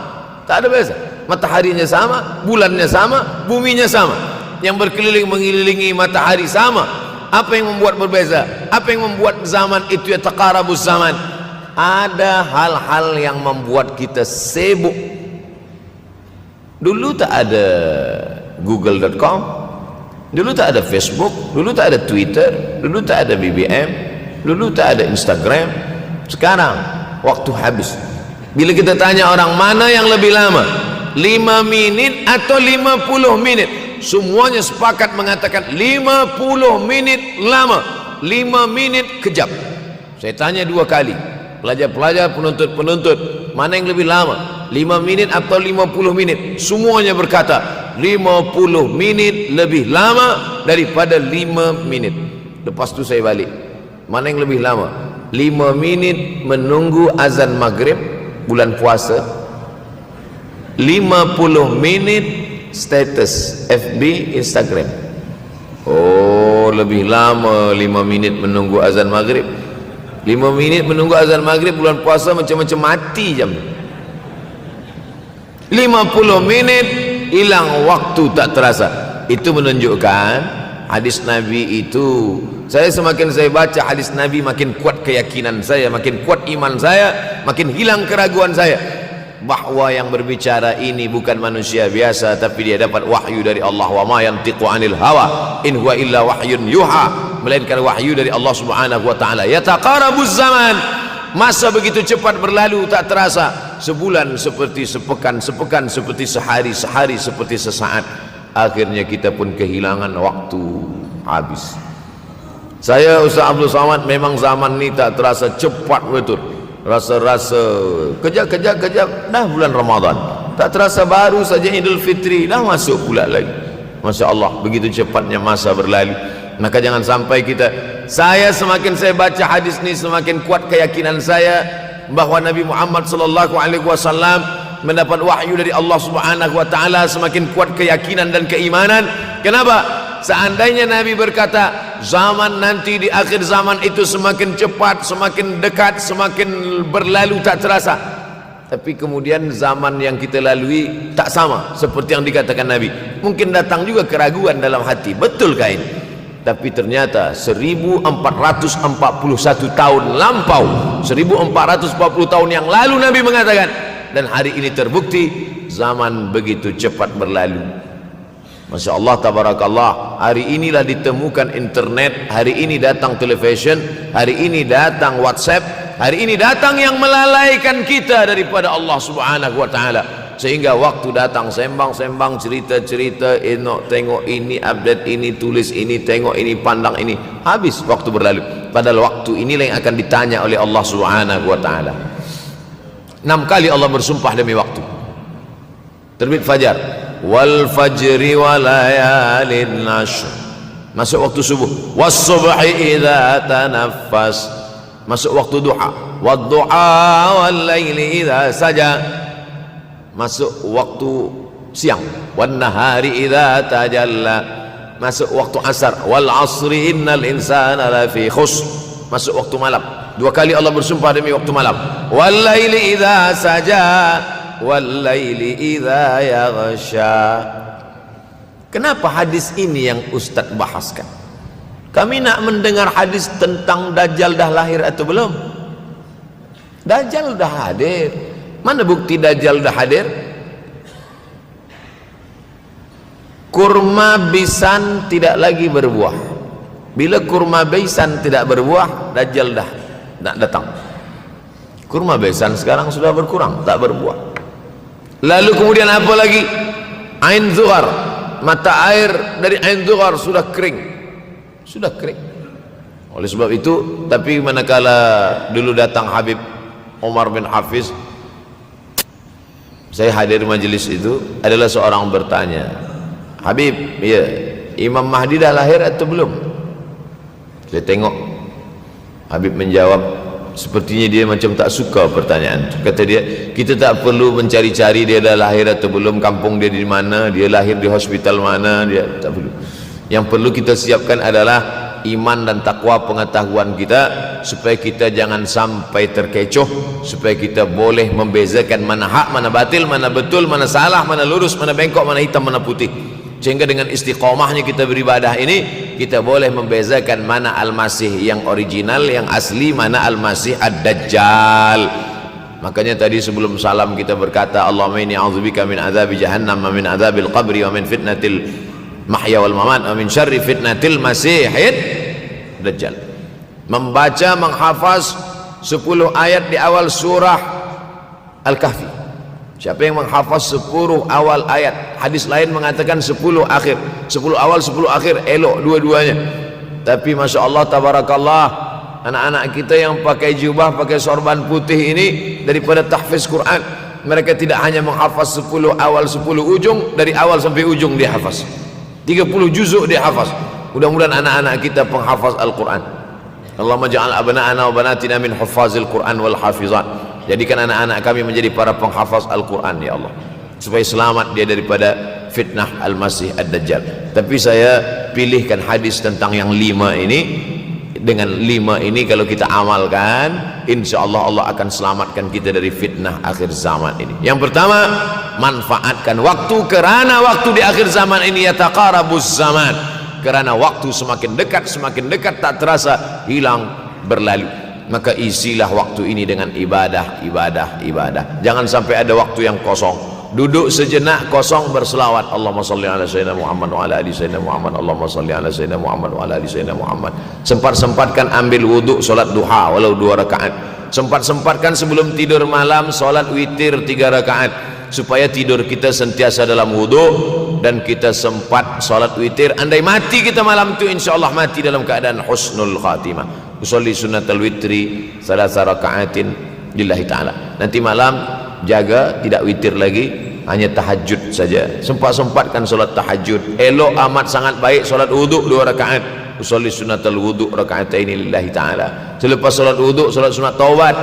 Tak ada beza. Mataharinya sama, bulannya sama, buminya sama. Yang berkeliling mengelilingi matahari sama. Apa yang membuat berbeza? Apa yang membuat zaman itu yataqarabuz zaman? ada hal-hal yang membuat kita sibuk. Dulu tak ada google.com, dulu tak ada Facebook, dulu tak ada Twitter, dulu tak ada BBM, dulu tak ada Instagram. Sekarang waktu habis. Bila kita tanya orang mana yang lebih lama, 5 minit atau 50 menit, semuanya sepakat mengatakan 50 menit lama, 5 menit kejam. Saya tanya 2 kali, pelajar-pelajar, penuntut-penuntut, mana yang lebih lama, 5 minit atau 50 menit? Semuanya berkata 50 menit lebih lama daripada 5 menit. Lepas tu saya balik, mana yang lebih lama, 5 menit menunggu azan maghrib bulan puasa, 50 menit status FB, Instagram. Oh, lebih lama 5 minit menunggu azan maghrib. 5 minit menunggu azan maghrib bulan puasa macam-macam mati jam. 50 menit hilang waktu tak terasa. Itu menunjukkan hadis Nabi itu, saya semakin saya baca hadis Nabi makin kuat keyakinan saya, makin kuat iman saya, makin hilang keraguan saya bahwa yang berbicara ini bukan manusia biasa, tapi dia dapat wahyu dari Allah. Wa ma yantiqu anil hawa in huwa illa wahyun yuha, melainkan wahyu dari Allah Subhanahu wa taala. Yataqarabuz zaman, masa begitu cepat berlalu tak terasa. Sebulan seperti sepekan, sepekan seperti sehari, sehari seperti sesaat. Akhirnya kita pun kehilangan waktu, habis. Saya Ustaz Abdul Samad, memang zaman ni tak terasa cepat betul. Rasa-rasa kejap-kejap dah bulan Ramadan, tak terasa baru saja Idul Fitri dah masuk pula lagi. Masya Allah, begitu cepatnya masa berlalu. Maka jangan sampai kita, saya semakin saya baca hadis ni semakin kuat keyakinan saya bahwa Nabi Muhammad sallallahu alaihi wasallam mendapat wahyu dari Allah Subhanahu wa taala, semakin kuat keyakinan dan keimanan. Kenapa? Seandainya Nabi berkata zaman nanti di akhir zaman itu semakin cepat, semakin dekat, semakin berlalu tak terasa, tapi kemudian zaman yang kita lalui tak sama seperti yang dikatakan Nabi. Mungkin datang juga keraguan dalam hati, betulkah ini? Tapi ternyata 1441 tahun lampau, 1440 tahun yang lalu Nabi mengatakan, dan hari ini terbukti zaman begitu cepat berlalu. Masya Allah, tabarakallah. Hari inilah ditemukan internet, hari ini datang television, hari ini datang WhatsApp, hari ini datang yang melalaikan kita daripada Allah Subhanahu wa taala, sehingga waktu datang sembang-sembang, cerita-cerita, tengok ini, update ini, tulis ini, tengok ini, pandang ini, habis waktu berlalu. Padahal waktu inilah yang akan ditanya oleh Allah Subhanahu wa taala. 6 kali Allah bersumpah demi waktu. Terbit fajar, wal fajri wa layalin nashr, masuk waktu subuh. Was subhi idza tanaffas, masuk waktu duha. Wad duha wal laili idza saja, masuk waktu siang. Wan nahari idza tajalla, masuk waktu asar. Wal asri innal insana lafi khusr, masuk waktu malam. 2 kali Allah bersumpah demi waktu malam. Wal laili idza saja wal laili idza yaghsha. Kenapa hadis ini yang Ustaz bahaskan? Kami nak mendengar hadis tentang Dajjal dah lahir atau belum? Dajjal dah hadir. Mana bukti Dajjal dah hadir? Kurma bisan tidak lagi berbuah. Bila kurma bisan tidak berbuah, Dajjal dah nak datang. Kurma bisan sekarang sudah berkurang, tak berbuah. Lalu kemudian apa lagi? Ain Zuhar, mata air dari Ain Zuhar sudah kering, sudah kering. Oleh sebab itu, tapi manakala dulu datang Habib Umar bin Hafiz, saya hadir majlis itu, adalah seorang bertanya, Habib, ya, Imam Mahdi dah lahir atau belum? Saya tengok Habib menjawab, sepertinya dia macam tak suka pertanyaan. Kata dia, kita tak perlu mencari-cari dia dah lahir atau belum, kampung dia di mana, dia lahir di hospital mana, dia tak perlu. Yang perlu kita siapkan adalah iman dan takwa, pengetahuan kita, supaya kita jangan sampai terkecoh, supaya kita boleh membezakan mana hak, mana batil, mana betul, mana salah, mana lurus, mana bengkok, mana hitam, mana putih. Sehingga dengan istiqamahnya kita beribadah ini, kita boleh membezakan mana Al-Masih yang original, yang asli, mana Al-Masih Ad-Dajjal. Makanya tadi sebelum salam kita berkata, Allahumma inni a'udzubika min adzabi jahannam wa min adzabil qabri wa min fitnatil mahya wal mamat wa min syarri fitnatil masihid dajjal. Membaca, menghafaz 10 ayat di awal surah Al-Kahfi. Siapa yang menghafaz 10 awal ayat, hadis lain mengatakan 10 akhir, 10 awal 10 akhir, elok dua-duanya. Tapi Masya Allah, tabarakallah, anak-anak kita yang pakai jubah, pakai sorban putih ini, daripada tahfiz Quran, mereka tidak hanya menghafaz 10 awal 10 ujung, dari awal sampai ujung dia hafaz 30 juzuk dia hafaz. Mudah-mudahan anak-anak kita penghafaz Al-Quran. Allahumma ja'al abna'ana wa banatina min huffazil Quran wal hafizat. Jadikan anak-anak kami menjadi para penghafaz Al-Quran ya Allah, supaya selamat dia daripada fitnah Al-Masih Ad-Dajjal. Tapi saya pilihkan hadis tentang yang 5 ini. Dengan 5 ini kalau kita amalkan, insya Allah Allah akan selamatkan kita dari fitnah akhir zaman ini. Yang pertama, manfaatkan waktu, kerana waktu di akhir zaman ini yataqarabuz zaman, kerana waktu semakin dekat tak terasa hilang berlalu. Maka isilah waktu ini dengan ibadah. Jangan sampai ada waktu yang kosong. Duduk sejenak kosong, berselawat, Allahumma salli ala sayyidina Muhammad wa ala ali sayyidina Muhammad, Allahumma salli ala sayyidina Muhammad wa ala ali sayyidina Muhammad. Sempat-sempatkan ambil wuduk, solat duha walau 2 rakaat. Sempat-sempatkan sebelum tidur malam solat witir 3 rakaat, supaya tidur kita sentiasa dalam wuduk dan kita sempat solat witir. Andai mati kita malam itu, insyaallah mati dalam keadaan husnul khatimah. Usolli sunnatal witri 3 rakaatin lillahi ta'ala. Nanti malam jaga, tidak witir lagi, hanya tahajud saja. Sempat-sempatkan solat tahajud. Elok amat sangat baik solat wuduk 2 rakaat. Usolli sunnatal wuduk raka'ataini lillahi ta'ala. Selepas solat wuduk, solat sunat taubat.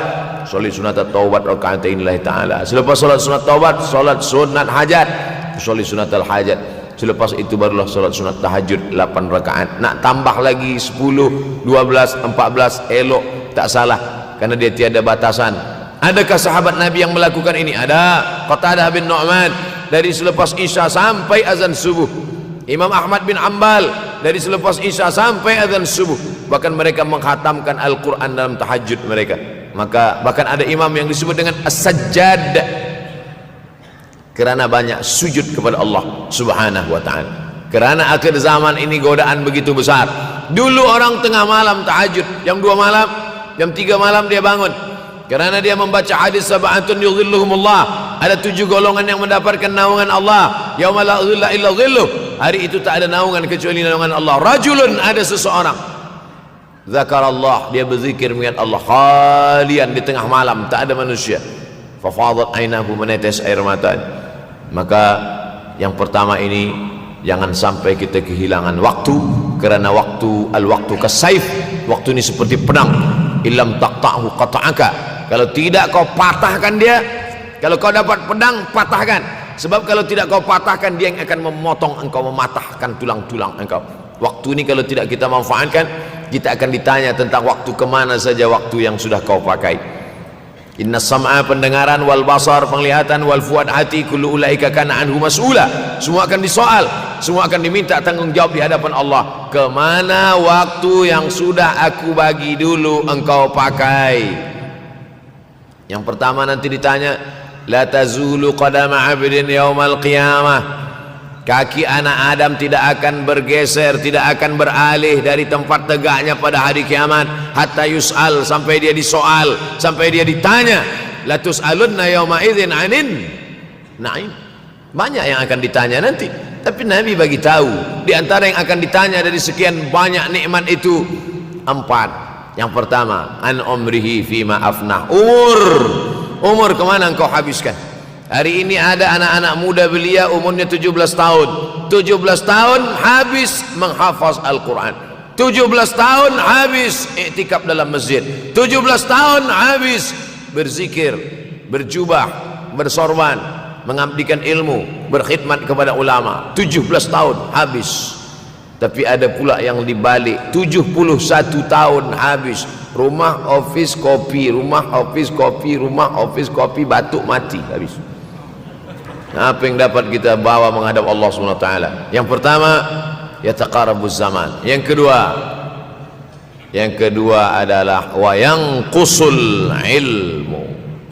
Usolli sunatat taubat raka'ataini lillahi ta'ala. Selepas solat sunat taubat, solat sunat hajat. Usolli sunatal hajat. Selepas itu barulah solat sunat tahajud 8 rakaat. Nak tambah lagi 10, 12, 14, elok, tak salah, karena dia tiada batasan. Adakah sahabat Nabi yang melakukan ini? Ada. Qatadah bin Nu'man, dari selepas Isya sampai azan subuh. Imam Ahmad bin Hanbal, dari selepas Isya sampai azan subuh. Bahkan mereka menghatamkan Al-Quran dalam tahajud mereka. Maka bahkan ada imam yang disebut dengan As-Sajjad, kerana banyak sujud kepada Allah Subhanahu wa ta'ala. Kerana akhir zaman ini godaan begitu besar. Dulu orang tengah malam tahajud, jam 2 malam, jam 3 malam dia bangun, kerana dia membaca hadis sab'atun yudhilluhumullah, ada 7 golongan yang mendapatkan naungan Allah, yauma la dhilla illa dhilluh, hari itu tak ada naungan kecuali naungan Allah. Rajulun, ada seseorang, zakarallah, dia berzikir mengingat Allah, khalian, di tengah malam tak ada manusia, fafadat ainahu, menetes air mata. Maka yang pertama ini, jangan sampai kita kehilangan waktu, kerana waktu, al-waktu kasaif, waktu ini seperti pedang, illam taqta'hu qata'aka, kalau tidak kau patahkan dia. Kalau kau dapat pedang, patahkan, sebab kalau tidak kau patahkan, dia yang akan memotong engkau, mematahkan tulang-tulang engkau. Waktu ini kalau tidak kita manfaatkan, kita akan ditanya tentang waktu, kemana saja waktu yang sudah kau pakai. Inna sam'a, pendengaran, wal basar, penglihatan, wal fuad, hati, kullu ulaika kana anhu mas'ula, semua akan disoal, semua akan diminta tanggung jawab di hadapan Allah. Kemana waktu yang sudah aku bagi dulu engkau pakai? Yang pertama nanti ditanya, la tazulu qadama 'abdin yaumal qiyamah, kaki anak Adam tidak akan bergeser, tidak akan beralih dari tempat tegaknya pada hari kiamat, hatta yus'al, sampai dia disoal, sampai dia ditanya. La tus'alunna yauma idzin 'anin na'im, banyak yang akan ditanya nanti. Tapi Nabi bagi tahu, di antara yang akan ditanya dari sekian banyak nikmat itu 4. Yang pertama, an umrihi fima afnah, umur kemana engkau habiskan? Hari ini ada anak-anak muda belia umurnya 17 tahun. 17 tahun habis menghafaz Al-Quran, 17 tahun habis iktikaf dalam masjid, 17 tahun habis berzikir, berjubah, bersorban, mengabdikan ilmu, berkhidmat kepada ulama. 17 tahun habis. Tapi ada pula yang dibalik, 71 tahun habis, rumah office kopi, rumah office kopi, rumah office kopi, batuk mati habis. Apa yang dapat kita bawa menghadap Allah SWT? Yang pertama, yataqarabuz zaman. Yang kedua adalah wa yanqusul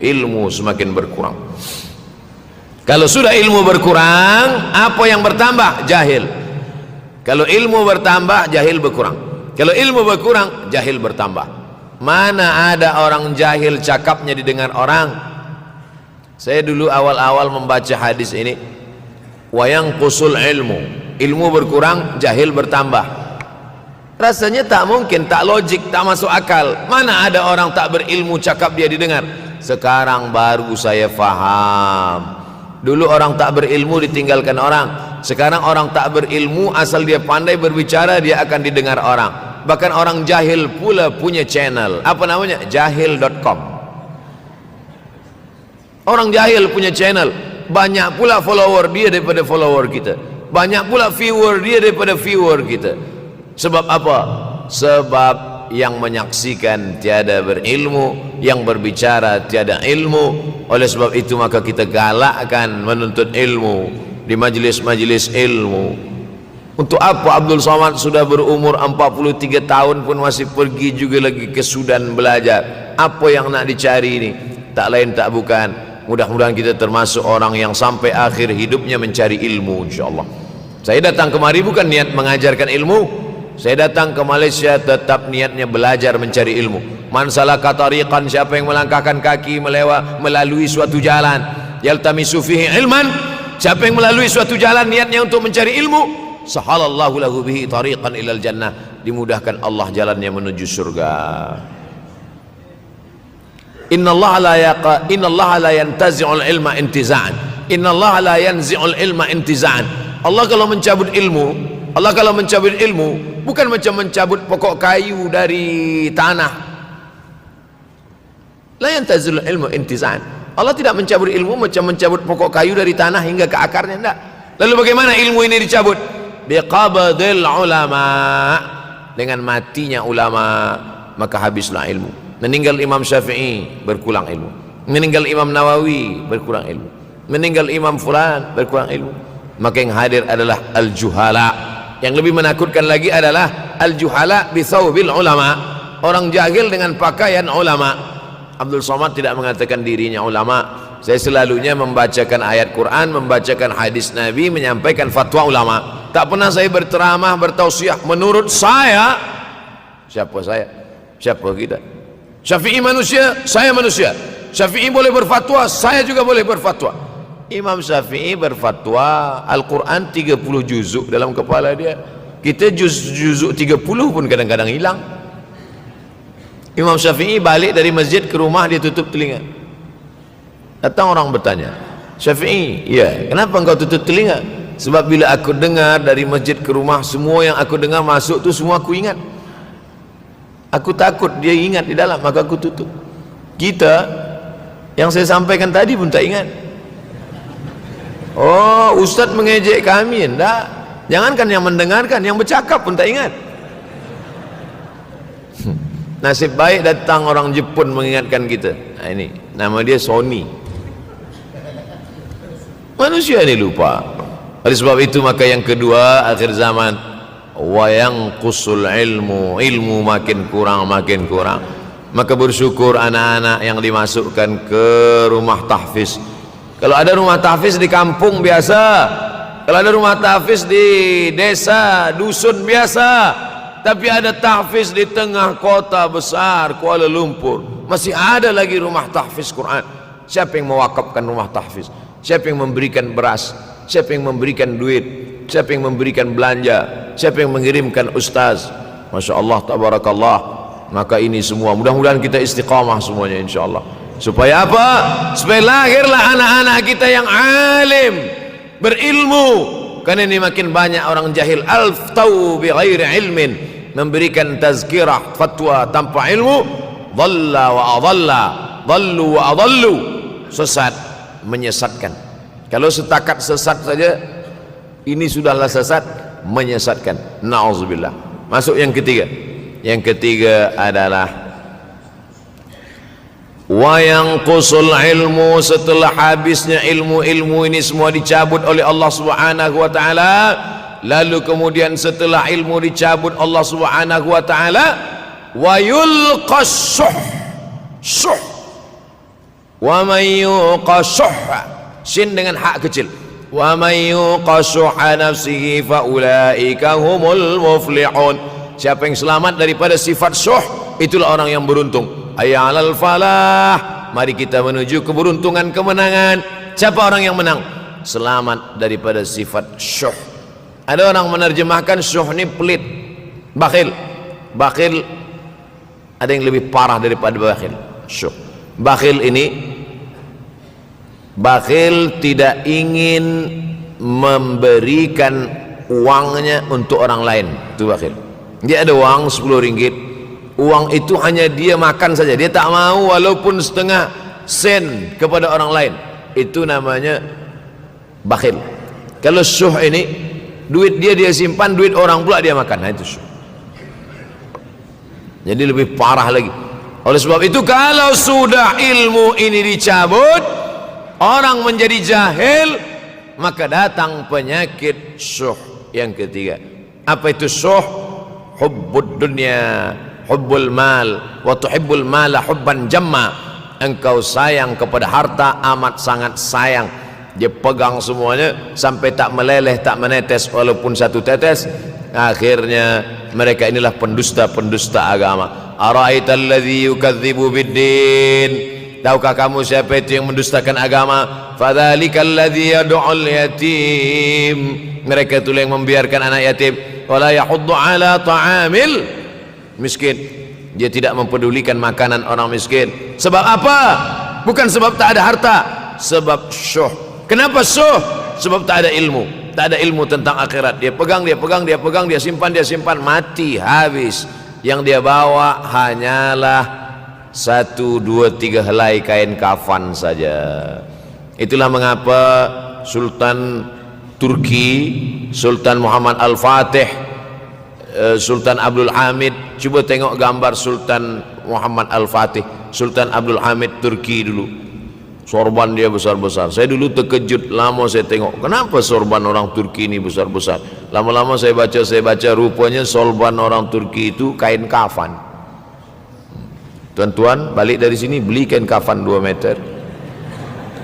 ilmu semakin berkurang. Kalau sudah ilmu berkurang, apa yang bertambah? Jahil. Kalau ilmu bertambah, jahil berkurang. Kalau ilmu berkurang, jahil bertambah. Mana ada orang jahil cakapnya didengar orang? Saya dulu awal-awal membaca hadis ini, wa yanqusul ilmu berkurang, jahil bertambah. Rasanya tak mungkin, tak logik, tak masuk akal. Mana ada orang tak berilmu cakap dia didengar? Sekarang baru saya faham. Dulu orang tak berilmu ditinggalkan orang. Sekarang orang tak berilmu, asal dia pandai berbicara, dia akan didengar orang. Bahkan orang jahil pula punya channel. Apa namanya? Jahil.com. Orang jahil punya channel. Banyak pula follower dia daripada follower kita. Banyak pula viewer dia daripada viewer kita. Sebab apa? Sebab yang menyaksikan tiada berilmu, yang berbicara tiada ilmu. Oleh sebab itu maka kita galakkan menuntut ilmu di majlis-majlis ilmu. Untuk apa Abdul Somad sudah berumur 43 tahun pun masih pergi juga lagi ke Sudan belajar? Apa yang nak dicari ini? Tak lain tak bukan, mudah-mudahan kita termasuk orang yang sampai akhir hidupnya mencari ilmu, insyaAllah. Saya datang kemari bukan niat mengajarkan ilmu. Saya datang ke Malaysia tetap niatnya belajar mencari ilmu. Man salaka tariqan, siapa yang melangkahkan kaki melalui suatu jalan, yaltamisu fihi ilman, siapa yang melalui suatu jalan niatnya untuk mencari ilmu, sahalallahu lahu bihi tariqan ilal jannah, dimudahkan Allah jalannya menuju surga. Innallaha la yantazi'ul ilma intiza'an. Innallaha la yanzi'ul ilma intiza'an. Allah kalau mencabut ilmu, bukan macam mencabut pokok kayu dari tanah. La yantazilul ilmu intiza'an. Allah tidak mencabut ilmu macam mencabut pokok kayu dari tanah hingga ke akarnya, tidak. Lalu bagaimana ilmu ini dicabut? Biqabdil ulama, dengan matinya ulama maka habislah ilmu. Meninggal Imam Syafi'i, berkurang ilmu. Meninggal Imam Nawawi, berkurang ilmu. Meninggal Imam Fulan, berkurang ilmu. Maka yang hadir adalah al-juhala. Yang lebih menakutkan lagi adalah al-juhala bi thawbil ulama, orang jahil dengan pakaian ulama. Abdul Somad tidak mengatakan dirinya ulama. Saya selalunya membacakan ayat Quran, membacakan hadis Nabi, menyampaikan fatwa ulama. Tak pernah saya berteramah, bertausiah menurut saya. Siapa saya? Siapa kita? Syafi'i manusia, saya manusia. Syafi'i boleh berfatwa, saya juga boleh berfatwa. Imam Syafi'i berfatwa Al-Quran 30 juzuk dalam kepala dia. Kita juzuk 30 pun kadang-kadang hilang. Imam Syafi'i balik dari masjid ke rumah, dia tutup telinga. Datang orang bertanya, Syafi'i, ya, kenapa engkau tutup telinga? Sebab bila aku dengar dari masjid ke rumah, semua yang aku dengar masuk tu semua aku ingat. Aku takut dia ingat di dalam, maka aku tutup. Kita yang saya sampaikan tadi pun tak ingat. Oh, Ustaz mengejek kami, enggak. Jangankan yang mendengarkan, yang bercakap pun tak ingat. Nasib baik datang orang Jepun mengingatkan kita. Nah, ini nama dia Sony. Manusia ini lupa. Oleh sebab itu maka yang kedua akhir zaman, wa yanqusul ilmu makin kurang. Maka bersyukur anak-anak yang dimasukkan ke rumah tahfiz. Kalau ada rumah tahfiz di kampung biasa, kalau ada rumah tahfiz di desa, dusun biasa, tapi ada tahfiz di tengah kota besar Kuala Lumpur, masih ada lagi rumah tahfiz Quran. Siapa yang mewakafkan rumah tahfiz? Siapa yang memberikan beras? Siapa yang memberikan duit? Siapa yang memberikan belanja? Siapa yang mengirimkan ustaz? Masya Allah, tabarakallah. Maka ini semua mudah-mudahan kita istiqamah semuanya insyaAllah. Supaya apa? Supaya lahirlah anak-anak kita yang alim, berilmu. Karena ini makin banyak orang jahil, alftau bi ghairi ilmin, memberikan tazkirah, fatwa tanpa ilmu. Dhalla wa adalla, dhallu wa adallu, sesat, menyesatkan. Kalau setakat sesat saja, ini sudahlah sesat, menyesatkan. Na'udzubillah. Masuk yang ketiga. Yang ketiga adalah wa yanqusul ilmu, setelah habisnya ilmu ini semua dicabut oleh Allah Subhanahu wa taala, lalu kemudian setelah ilmu dicabut Allah Subhanahu wa taala, wa yulqas syuh, wa may yuqas sin dengan hak kecil, wa may yuqas nafsihi fa ulaika humul muflihun. Siapa yang selamat daripada sifat syuh, itulah orang yang beruntung. Hayya 'alal falah, mari kita menuju keberuntungan, kemenangan. Siapa orang yang menang? Selamat daripada sifat syuh. Ada orang menerjemahkan syuh ini pelit, bakhil. Bakhil ada yang lebih parah daripada bakhil. Syuh, bakhil ini, bakhil tidak ingin memberikan uangnya untuk orang lain. Itu bakhil. Dia ada uang 10 ringgit, uang itu hanya dia makan saja, dia tak mau walaupun setengah sen kepada orang lain. Itu namanya bakhil. Kalau syuh ini, duit dia simpan, duit orang pula dia makan. Nah, itu syuh. Jadi lebih parah lagi. Oleh sebab itu, kalau sudah ilmu ini dicabut, orang menjadi jahil, maka datang penyakit syuh yang ketiga. Apa itu syuh? Hubbud dunya, hubbul mal, wa tuhibbul mala hubban jamma. Engkau sayang kepada harta amat sangat sayang. Dia pegang semuanya sampai tak meleleh, tak menetes walaupun satu tetes. Akhirnya mereka inilah pendusta-pendusta agama. Ara'aital ladzi yukadzibu biddin, tahukah kamu siapa itu yang mendustakan agama? Fadzalikal ladzi yad'ul yatim, mereka itu yang membiarkan anak yatim. Wala yahuddu ala ta'amil miskin, dia tidak mempedulikan makanan orang miskin. Sebab apa? Bukan sebab tak ada harta, sebab syuh. Kenapa syuh? Sebab tak ada ilmu. Tak ada ilmu tentang akhirat. Dia pegang, dia simpan, mati, habis. Yang dia bawa hanyalah 1, 2, 3 helai kain kafan saja. Itulah mengapa Sultan Turki, Sultan Muhammad Al-Fatih, Sultan Abdul Hamid, coba tengok gambar Sultan Muhammad Al-Fatih, Sultan Abdul Hamid Turki dulu. Sorban dia besar-besar. Saya dulu terkejut, lama saya tengok, kenapa sorban orang Turki ini besar-besar. Lama-lama saya baca, rupanya sorban orang Turki itu kain kafan. Tuan-tuan balik dari sini, beli kain kafan 2 meter,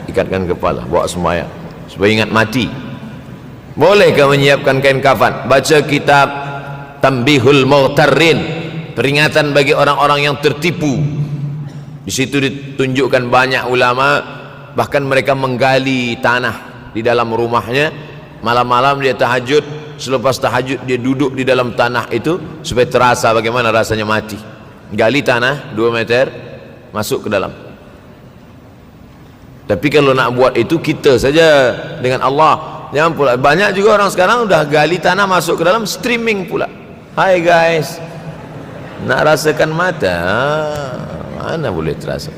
ikatkan kepala, bawa sembahyang supaya ingat mati. Bolehkah menyiapkan kain kafan? Baca kitab Tanbihul Mughtarrin, peringatan bagi orang-orang yang tertipu. Di situ ditunjukkan banyak ulama, bahkan mereka menggali tanah di dalam rumahnya. Malam-malam dia tahajud, selepas tahajud dia duduk di dalam tanah itu supaya terasa bagaimana rasanya mati. Gali tanah 2 meter, masuk ke dalam. Tapi kalau nak buat itu kita saja dengan Allah. Jangan pula, banyak juga orang sekarang udah gali tanah masuk ke dalam, streaming pula. Hai guys, nak rasakan mata, mana boleh terasa.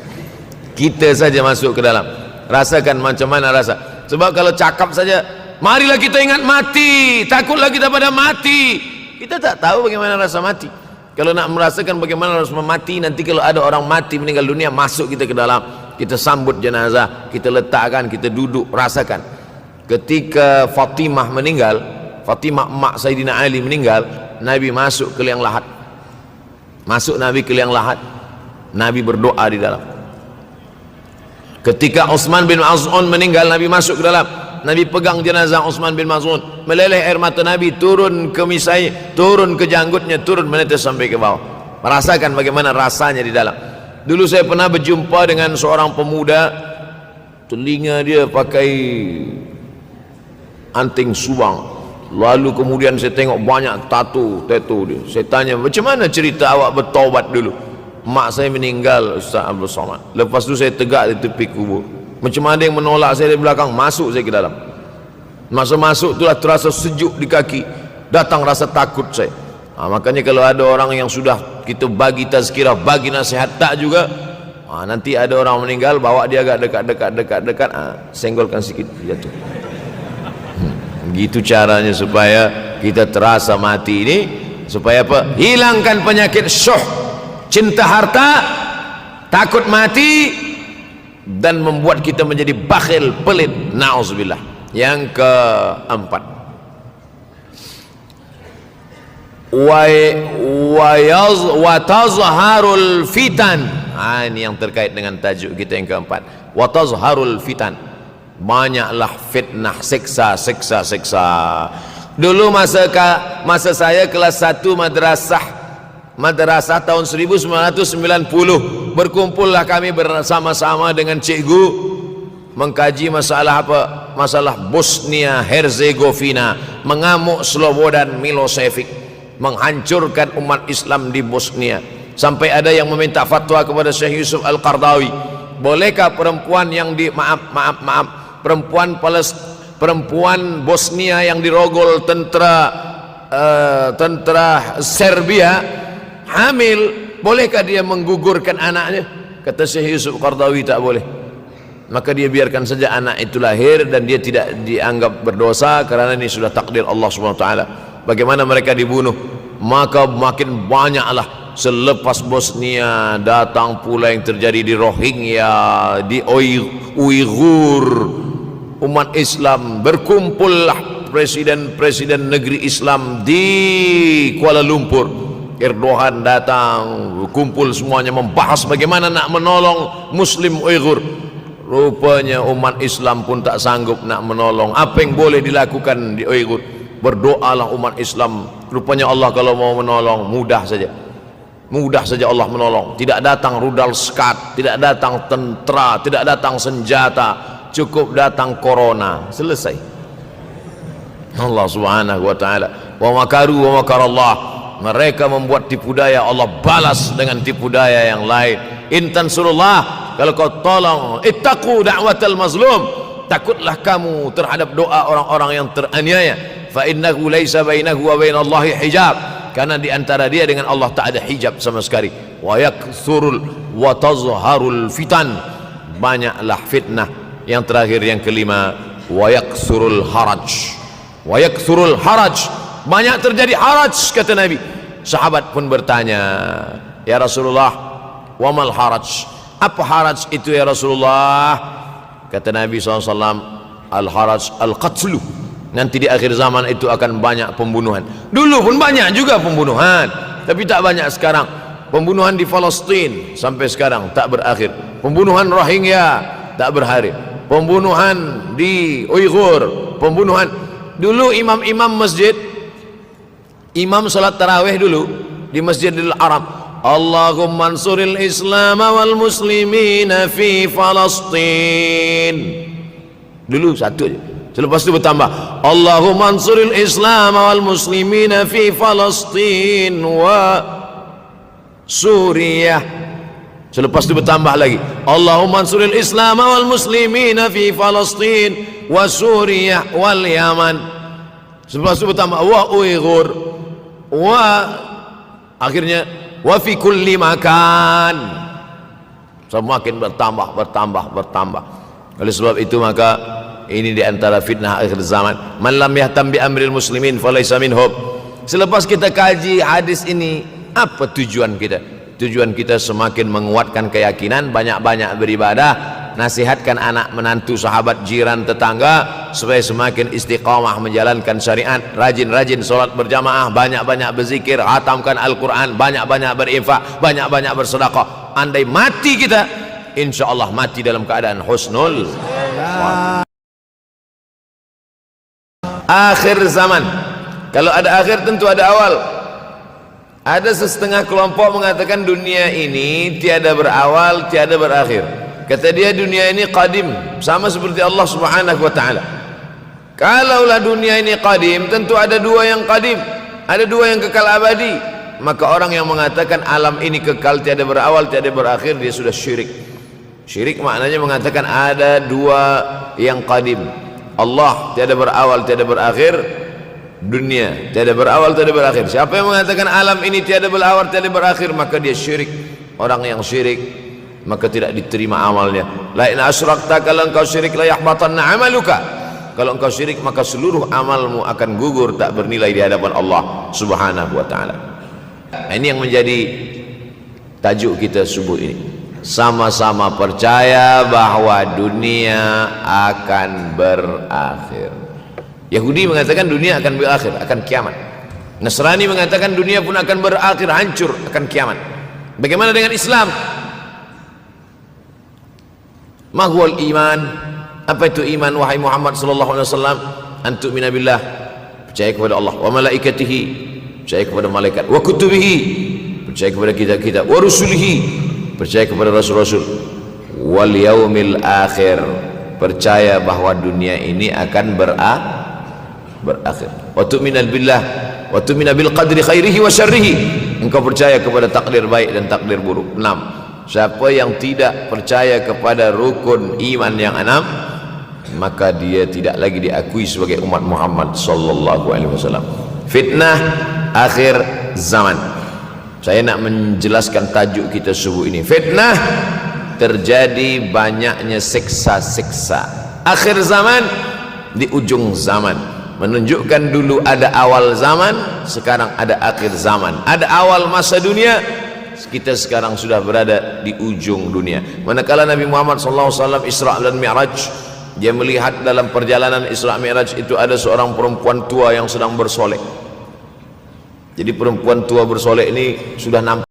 Kita saja masuk ke dalam, rasakan macam mana rasa. Sebab kalau cakap saja, marilah kita ingat mati, takutlah kita pada mati, kita tak tahu bagaimana rasa mati. Kalau nak merasakan bagaimana rasa mati, nanti kalau ada orang mati meninggal dunia, masuk kita ke dalam, kita sambut jenazah, kita letakkan, kita duduk, rasakan. Ketika Fatimah meninggal, Fatimah emak Sayyidina Ali meninggal, Nabi masuk ke liang lahat. Masuk Nabi ke liang lahat, Nabi berdoa di dalam. Ketika Utsman bin Maz'un meninggal, Nabi masuk ke dalam, Nabi pegang jenazah Utsman bin Maz'un, meleleh air mata Nabi turun ke misai, turun ke janggutnya, turun menetes sampai ke bawah. Merasakan bagaimana rasanya di dalam. Dulu saya pernah berjumpa dengan seorang pemuda, telinga dia pakai anting subang, lalu kemudian saya tengok banyak tato dia. Saya tanya, macam mana cerita awak bertaubat dulu? Mak saya meninggal, Ustaz Abdul Somad. Lepas tu saya tegak di tepi kubur. Macam ada yang menolak saya dari belakang, masuk saya ke dalam. Masa masuk itulah terasa sejuk di kaki, datang rasa takut saya. Makanya kalau ada orang yang sudah kita bagi tazkirah, bagi nasihat tak juga, nanti ada orang meninggal, bawa dia agak dekat, senggolkan sikit, jatuh. Gitu caranya supaya kita terasa mati ini, supaya apa? Hilangkan penyakit syuh, cinta harta, takut mati, dan membuat kita menjadi bakhil, pelit. Na'udzubillah. Yang keempat, wa tazharul fitan. Ini yang terkait dengan tajuk kita yang keempat, wa tazharul fitan. Banyaklah fitnah, siksa. Dulu masa saya kelas 1 madrasah tahun 1990, berkumpullah kami bersama-sama dengan cikgu mengkaji masalah masalah Bosnia Herzegovina, mengamuk Slobodan Milosevic, menghancurkan umat Islam di Bosnia. Sampai ada yang meminta fatwa kepada Syekh Yusuf Al-Qardawi, bolehkah perempuan yang perempuan Bosnia yang dirogol tentara Serbia hamil, bolehkah dia menggugurkan anaknya? Kata Syekh Yusuf Qardawi, tak boleh. Maka dia biarkan saja anak itu lahir dan dia tidak dianggap berdosa karena ini sudah takdir Allah SWT. Bagaimana mereka dibunuh? Maka makin banyaklah selepas Bosnia datang pula yang terjadi di Rohingya, di Uighur. Umat Islam berkumpullah presiden-presiden negeri Islam di Kuala Lumpur. Erdogan datang, kumpul semuanya membahas bagaimana nak menolong Muslim Uighur. Rupanya umat Islam pun tak sanggup nak menolong. Apa yang boleh dilakukan di Uighur? Berdoalah umat Islam. Rupanya Allah kalau mau menolong mudah saja Allah menolong. Tidak datang rudal skat, tidak datang tentara, tidak datang senjata, cukup datang corona, selesai. Allah Subhanahu wa taala, wa makaru wa makarallah. Mereka membuat tipu daya, Allah balas dengan tipu daya yang lain. In tansurullah, kalau kau tolong, ittaqu da'watal mazlum, takutlah kamu terhadap doa orang-orang yang teraniaya. Fa innahu laisa bainahu wa bainallahi hijab, karena di antara dia dengan Allah tak ada hijab sama sekali. Wa yakthurul wa tazharul fitan, banyaklah fitnah. Yang terakhir, yang kelima, wa yakthurul haraj. Wa yakthurul haraj, banyak terjadi haraj, kata Nabi. Sahabat pun bertanya, ya Rasulullah, wa mal haraj? Apa haraj itu ya Rasulullah? Kata Nabi SAW, al haraj al qatlu. Nanti di akhir zaman itu akan banyak pembunuhan. Dulu pun banyak juga pembunuhan, tapi tak banyak sekarang. Pembunuhan di Palestina sampai sekarang tak berakhir. Pembunuhan Rohingya tak berakhir. Pembunuhan di Uighur, pembunuhan. Dulu imam-imam masjid, imam salat tarawih dulu di Masjidil Haram, Allahumma ansuril Islam wal muslimina fi Palestin. Dulu satu aja. Selepas itu bertambah, Allahumma ansuril Islam wal muslimina fi Palestin wa Suriah. Selepas itu bertambah lagi, Allahumma ansuril Islam wal muslimina fi Palestin wa Suriah wal Yaman. Selepas itu bertambah wa Uighur wa, akhirnya wa fi kulli makan. Semakin bertambah. Oleh sebab itu maka ini di antara fitnah akhir zaman. Man lam yahtam bi amril muslimin falaysa minhum. Selepas kita kaji hadis ini, apa tujuan kita? Tujuan kita semakin menguatkan keyakinan, banyak-banyak beribadah, nasihatkan anak menantu, sahabat, jiran, tetangga supaya semakin istiqamah menjalankan syariat, rajin-rajin solat berjamaah, banyak-banyak berzikir, hatamkan Al-Quran, banyak-banyak berinfak, banyak-banyak bersedekah. Andai mati kita, insyaallah mati dalam keadaan husnul akhir zaman. Kalau ada akhir tentu ada awal. Ada setengah kelompok mengatakan dunia ini tiada berawal, tiada berakhir. Kata dia dunia ini qadim, sama seperti Allah Subhanahu wa taala. Kalaulah dunia ini qadim, tentu ada dua yang qadim, ada dua yang kekal abadi. Maka orang yang mengatakan alam ini kekal, tiada berawal, tiada berakhir, dia sudah syirik. Syirik maknanya mengatakan ada dua yang qadim. Allah tiada berawal, tiada berakhir, dunia tiada berawal, tiada berakhir. Siapa yang mengatakan alam ini tiada berawal, tiada berakhir, maka dia syirik. Orang yang syirik maka tidak diterima amalnya. La in asyrakta, kalau engkau syirik, la yahbatanna amaluka. Kalau engkau syirik maka seluruh amalmu akan gugur, tak bernilai di hadapan Allah Subhanahu wa taala. Ini yang menjadi tajuk kita subuh ini. Sama-sama percaya bahwa dunia akan berakhir. Yahudi mengatakan dunia akan berakhir, akan kiamat. Nasrani mengatakan dunia pun akan berakhir, hancur, akan kiamat. Bagaimana dengan Islam? Ma huwal iman? Apa itu iman wahai Muhammad sallallahu alaihi wasallam? An tu'mina billah, percaya kepada Allah, wa malaikatihi, percaya kepada malaikat, wa kutubihi, percaya kepada kitab-kitab, wa rusulihi, percaya kepada rasul-rasul, wal yaumil akhir, percaya bahwa dunia ini akan berakhir. Wa tu'mina billah wa tu'mina bil qadri khairihi wa syarrihi, engkau percaya kepada takdir baik dan takdir buruk. 6. Siapa yang tidak percaya kepada rukun iman yang 6, maka dia tidak lagi diakui sebagai umat Muhammad sallallahu alaihi wasallam. Fitnah akhir zaman. Saya nak menjelaskan tajuk kita subuh ini. Fitnah, terjadi banyaknya siksa-siksa. Akhir zaman, di ujung zaman. Menunjukkan dulu ada awal zaman, sekarang ada akhir zaman. Ada awal masa dunia, kita sekarang sudah berada di ujung dunia. Manakala Nabi Muhammad SAW Isra dan Mi'raj, dia melihat dalam perjalanan Isra Mi'raj itu ada seorang perempuan tua yang sedang bersolek. Jadi perempuan tua bersolek ini sudah nampak